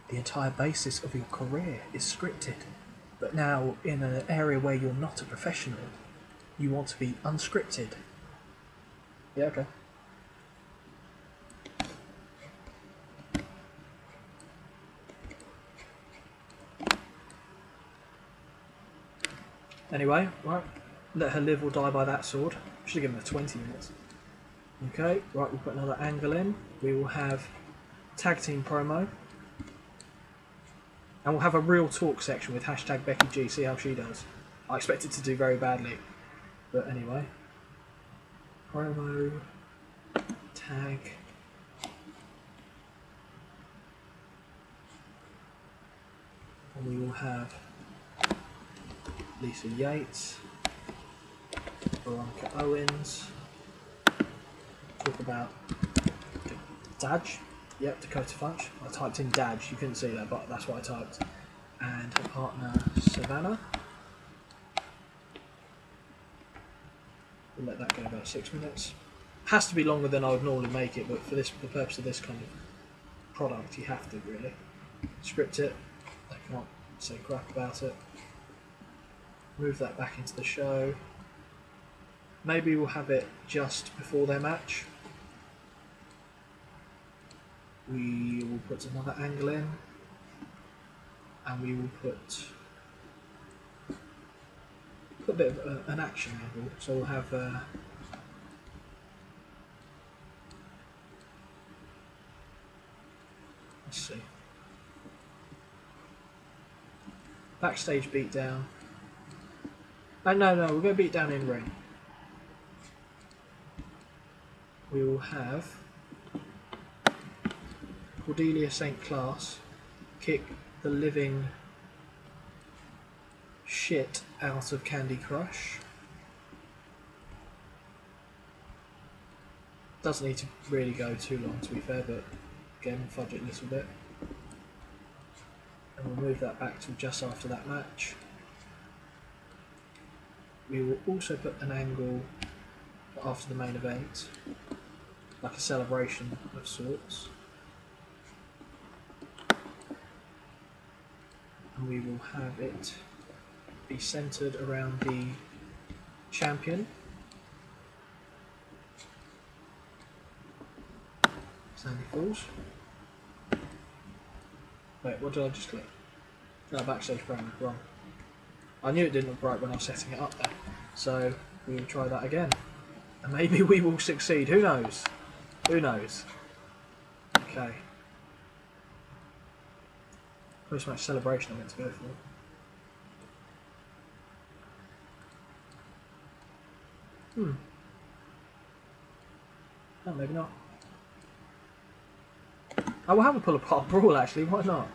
The entire basis of your career is scripted. But now, in an area where you're not a professional, you want to be unscripted. Yeah, okay. Anyway, right, let her live or die by that sword. Should have given her 20 minutes. Okay, right, we'll put another angle in. We will have tag team promo. And we'll have a real talk section with hashtag Becky G, see how she does. I expect it to do very badly. But anyway. Promo. Tag. And we will have Lisa Yates, Veronica Owens, talk about Daj, yep, Dakota Funch. I typed in Daj, you couldn't see that, but that's what I typed. And her partner, Savannah. We'll let that go about 6 minutes. Has to be longer than I would normally make it, but for the purpose of this kind of product, you have to really. Script it, I can't say crap about it. Move that back into the show. Maybe we'll have it just before their match. We will put another angle in. And we will put a bit of an action angle. So we'll have let's see. Backstage beatdown. Oh, no, we're going to beat down in ring. We will have Cordelia St. Clair kick the living shit out of Candy Crush. Doesn't need to really go too long, to be fair, but again, fudge it a little bit. And we'll move that back to just after that match. We will also put an angle after the main event, like a celebration of sorts. And we will have it be centered around the champion. Sandy Falls. Wait, what did I just click? No, backstage promo, wrong. I knew it didn't look right when I was setting it up there. So we will try that again. And maybe we will succeed. Who knows? Who knows? Okay. Post-match celebration I meant to go for. No, maybe not. I will have a pull apart brawl actually, why not?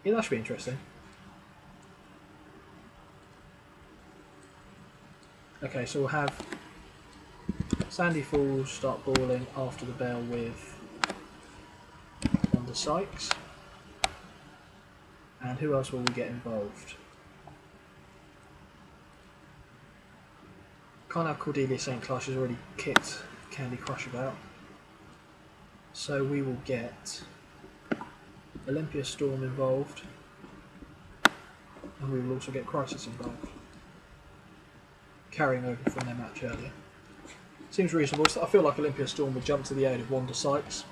Yeah, that should be interesting. Okay, so we'll have Sandy Falls start brawling after the bell with Wanda Sykes. And who else will we get involved? Can't have Cordelia St. Clair, she's already kicked Candy Crush about. So we will get Olympia Storm involved. And we will also get Crisis involved. Carrying over from their match earlier. Seems reasonable. I feel like Olympia Storm would jump to the aid of Wanda Sykes.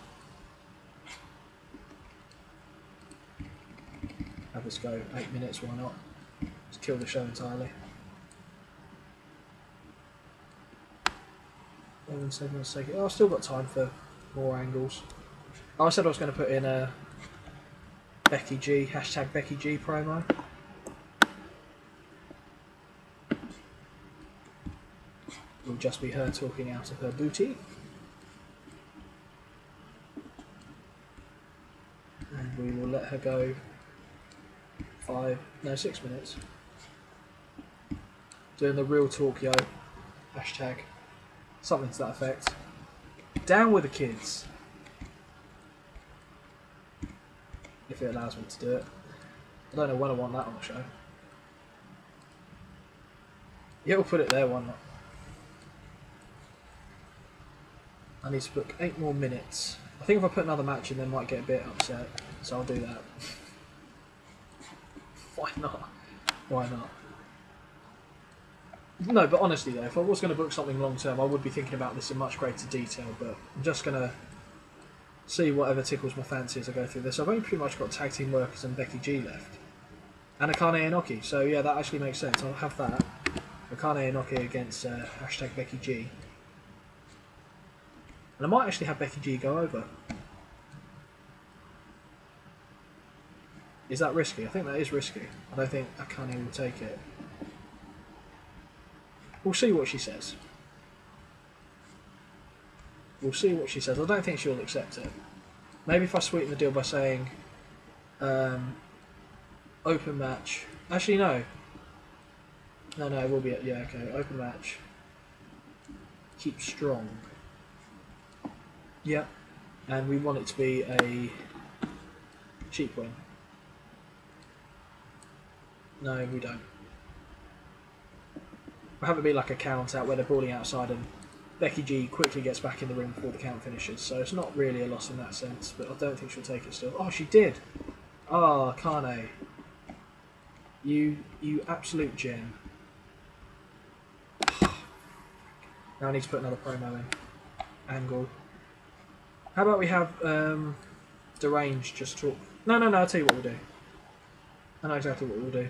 Have this go 8 minutes, why not? Just kill the show entirely. 11 seconds, take it. Oh, I've still got time for more angles. Oh, I said I was going to put in a Becky G, hashtag Becky G promo. Will just be her talking out of her booty. And we will let her go 6 minutes. Doing the real talk, yo. Hashtag. Something to that effect. Down with the kids. If it allows me to do it. I don't know when I want that on the show. Yeah, we'll put it there, why not? I need to book 8 more minutes. I think if I put another match in, they might get a bit upset. So I'll do that. Why not? Why not? No, but honestly though, if I was going to book something long term, I would be thinking about this in much greater detail, but I'm just going to see whatever tickles my fancy as I go through this. I've only pretty much got Tag Team Workers and Becky G left. And Akane Inoki, so yeah, that actually makes sense. I'll have that. Akane Inoki against hashtag Becky G. And I might actually have Becky G go over. Is that risky? I think that is risky. I don't think Akane will take it. We'll see what she says. We'll see what she says. I don't think she'll accept it. Maybe if I sweeten the deal by saying open match. Actually, no. No, it will be... Yeah, okay. Open match. Keep strong. Yep. And we want it to be a cheap win. No, we don't. We'll have it be like a count out where they're brawling outside and Becky G quickly gets back in the ring before the count finishes. So it's not really a loss in that sense, but I don't think she'll take it still. Oh, she did! Oh, Kane. You absolute gem. Now I need to put another promo in. Angle. How about we have Deranged just talk... No, I'll tell you what we'll do. I know exactly what we'll do.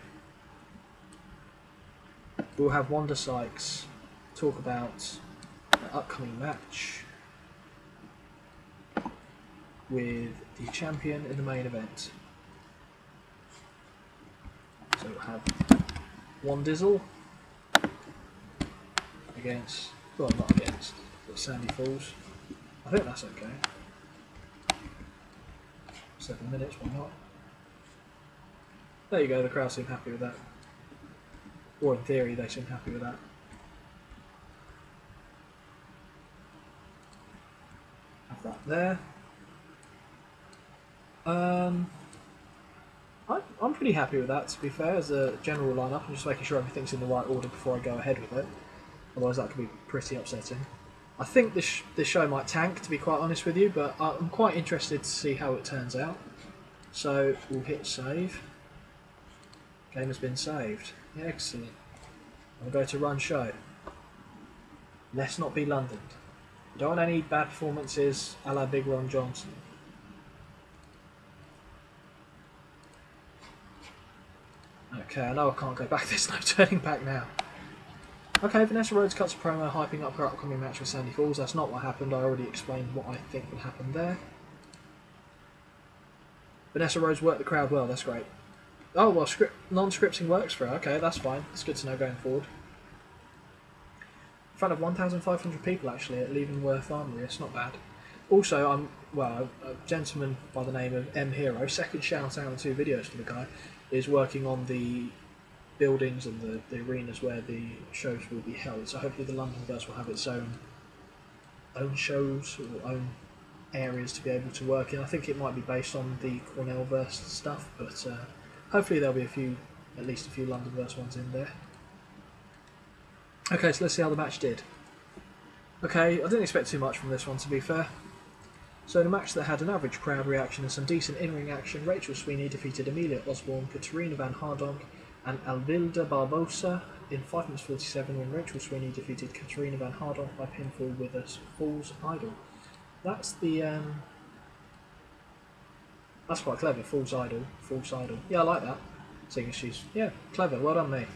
We'll have Wanda Sykes talk about the upcoming match with the champion in the main event. So we'll have Wandizzle against... Well, not against, but Sandy Falls. I think that's okay. 7 minutes, why not? There you go, the crowd seem happy with that. Or in theory, they seem happy with that. Have that there. I'm pretty happy with that, to be fair, as a general lineup. I'm just making sure everything's in the right order before I go ahead with it. Otherwise that could be pretty upsetting. I think this show might tank, to be quite honest with you, but I'm quite interested to see how it turns out. So we'll hit save. Game has been saved. Excellent. I'll go to run show. Let's not be London. Don't want any bad performances a la Big Ron Johnson. Okay, I know I can't go back. There's no turning back now. Okay, Vanessa Rhodes cuts a promo hyping up her upcoming match with Sandy Falls. That's not what happened. I already explained what I think will happen there. Vanessa Rhodes worked the crowd well. That's great. Oh, well, non-scripting works for her. Okay, that's fine. It's good to know going forward. front of 1,500 people actually at Leavenworth Armory. It's not bad. Also, a gentleman by the name of M Hero, second shout out and 2 videos for the guy, is working on the buildings and the arenas where the shows will be held. So hopefully the Londonverse will have its own shows or own areas to be able to work in. I think it might be based on the Cornellverse stuff, but hopefully there'll be at least a few Londonverse ones in there. Okay, so let's see how the match did. Okay, I didn't expect too much from this one, to be fair. So in a match that had an average crowd reaction and some decent in-ring action, Rachel Sweeney defeated Amelia Osborne, Katarina Van Hardonk and Alvilda Barbosa in 5 minutes 47, when Rachel Sweeney defeated Katarina Van Hardonk by pinfall with a Fool's Idol. That's that's quite clever, Fool's Idol. Yeah, I like that. Seeing as she's, yeah, clever, well done me.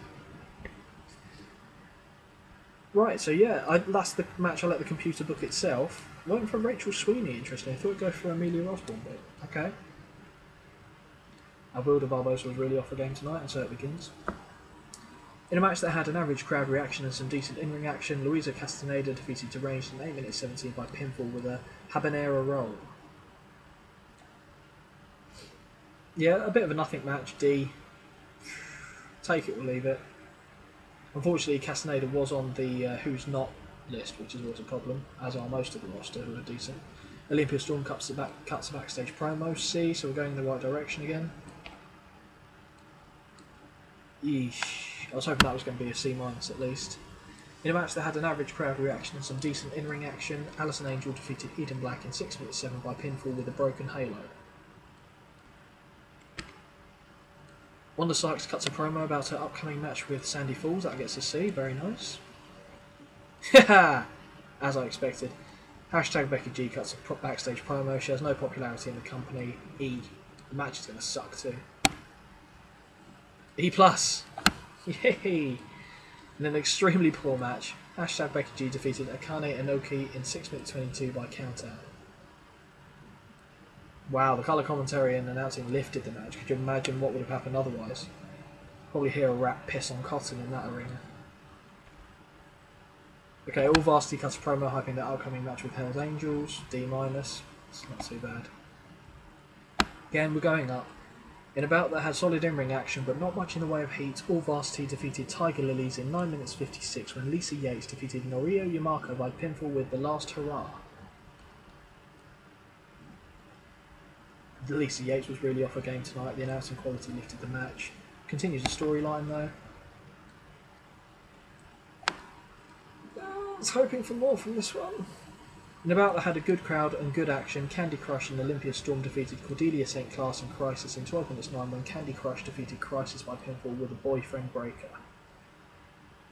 Right, so yeah, that's the match I let the computer book itself. Went for Rachel Sweeney, interesting. I thought it'd go for Amelia Osborne, but okay. Alvilda Barbosa was really off the game tonight, and so it begins. In a match that had an average crowd reaction and some decent in-ring action, Luisa Castaneda defeated Deranged in 8 minutes 17 by pinfall with a habanero roll. Yeah, a bit of a nothing match, D. Take it or leave it. Unfortunately, Castaneda was on the Who's Not list, which is always a problem, as are most of the roster who are decent. Olympia Storm cuts a backstage promo, C, so we're going in the right direction again. Yeesh. I was hoping that was going to be a C- at least. In a match that had an average crowd reaction and some decent in-ring action, Alison Angel defeated Eden Black in 6 minutes 7 by pinfall with a broken halo. Wanda Sykes cuts a promo about her upcoming match with Sandy Falls. That gets a C. Very nice. Haha! As I expected. Hashtag Becky G cuts a backstage promo. She has no popularity in the company. E. The match is going to suck too. E+. Yay! In an extremely poor match, hashtag Becky G defeated Akane Inoki in 6 minutes 22 by countout. Wow, the colour commentary and announcing lifted the match. Could you imagine what would have happened otherwise? Probably hear a rat piss on cotton in that arena. Okay, All Varsity cuts a promo hyping the upcoming match with Hell's Angels. D-. It's not too bad. Again, we're going up. In a bout that had solid in-ring action but not much in the way of heat, All Varsity defeated Tiger Lilies in 9 minutes 56 when Lisa Yates defeated Norio Yamako by pinfall with the Last Hurrah. Lisa Yates was really off her game tonight. The announcing quality lifted the match. Continues the storyline though. I was hoping for more from this one. In a bout that had a good crowd and good action, Candy Crush and Olympia Storm defeated Cordelia St. Clair and Crisis in 12 minutes 9 when Candy Crush defeated Crisis by pinfall with a boyfriend breaker.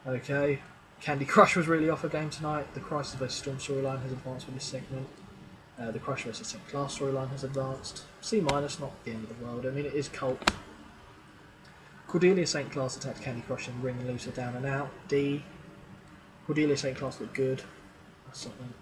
Okay, Candy Crush was really off her game tonight. The Crisis vs Storm storyline has advanced with this segment. The Crush vs St. Clair storyline has advanced. C-, not the end of the world. I mean, it is cult. Cordelia St. Clair attacked Candy Crush in the ring and lose her down and out. D. Cordelia St. Clair looked good. That's something.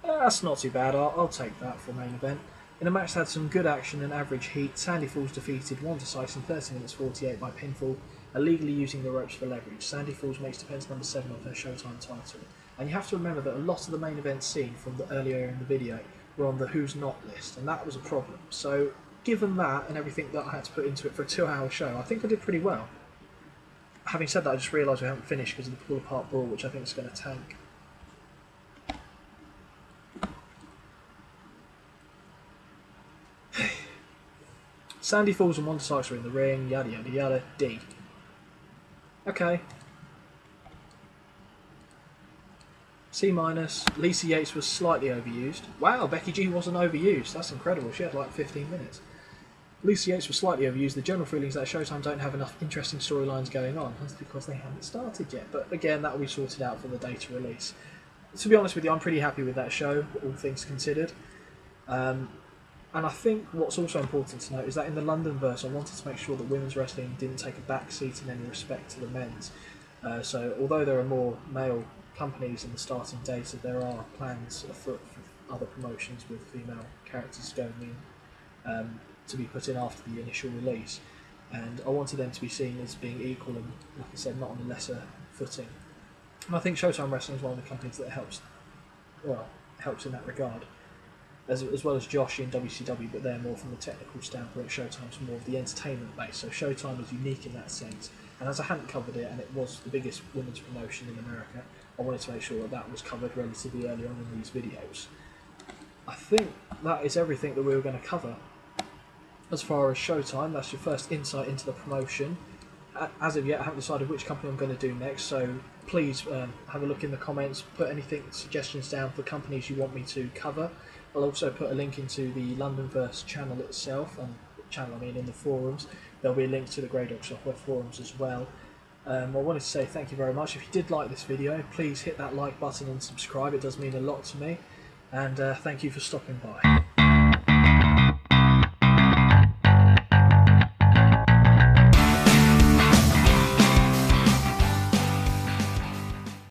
That's not too bad. I'll take that for main event. In a match that had some good action and average heat, Sandy Falls defeated Wanda Sykes in 30 minutes 48 by pinfall, illegally using the ropes for leverage. Sandy Falls makes defence number 7 of her Showtime title. And you have to remember that a lot of the main events seen from the earlier in the video were on the Who's Not list, and that was a problem. So, given that and everything that I had to put into it for a 2-hour show, I think I did pretty well. Having said that, I just realised we haven't finished because of the pull apart brawl, which I think is going to tank. Sandy Falls and Wanda Sykes are in the ring, yada yada yada, D. Okay. C-. Lisa Yates was slightly overused. Wow, Becky G wasn't overused. That's incredible. She had like 15 minutes. Lisa Yates was slightly overused. The general feeling is that Showtime don't have enough interesting storylines going on. That's because they haven't started yet. But again, that will be sorted out for the data release. To be honest with you, I'm pretty happy with that show, all things considered. And I think what's also important to note is that in the Londonverse, I wanted to make sure that women's wrestling didn't take a back seat in any respect to the men's. So although there are more male companies in the starting data, there are plans afoot for other promotions with female characters going in to be put in after the initial release, and I wanted them to be seen as being equal and, like I said, not on a lesser footing. And I think Showtime Wrestling is one of the companies that helps in that regard, as well as Josh in WCW, but they're more from the technical standpoint. Showtime's more of the entertainment base, so Showtime is unique in that sense. And as I hadn't covered it, and it was the biggest women's promotion in America, I wanted to make sure that that was covered relatively early on in these videos. I think that is everything that we were going to cover. As far as Showtime, that's your first insight into the promotion. As of yet, I haven't decided which company I'm going to do next, so please have a look in the comments, put anything, suggestions down for companies you want me to cover. I'll also put a link into the Londonverse channel itself, and in the forums. There'll be a link to the Greydogsoftware forums as well. I wanted to say thank you very much. If you did like this video, please hit that like button and subscribe. It does mean a lot to me. And thank you for stopping by.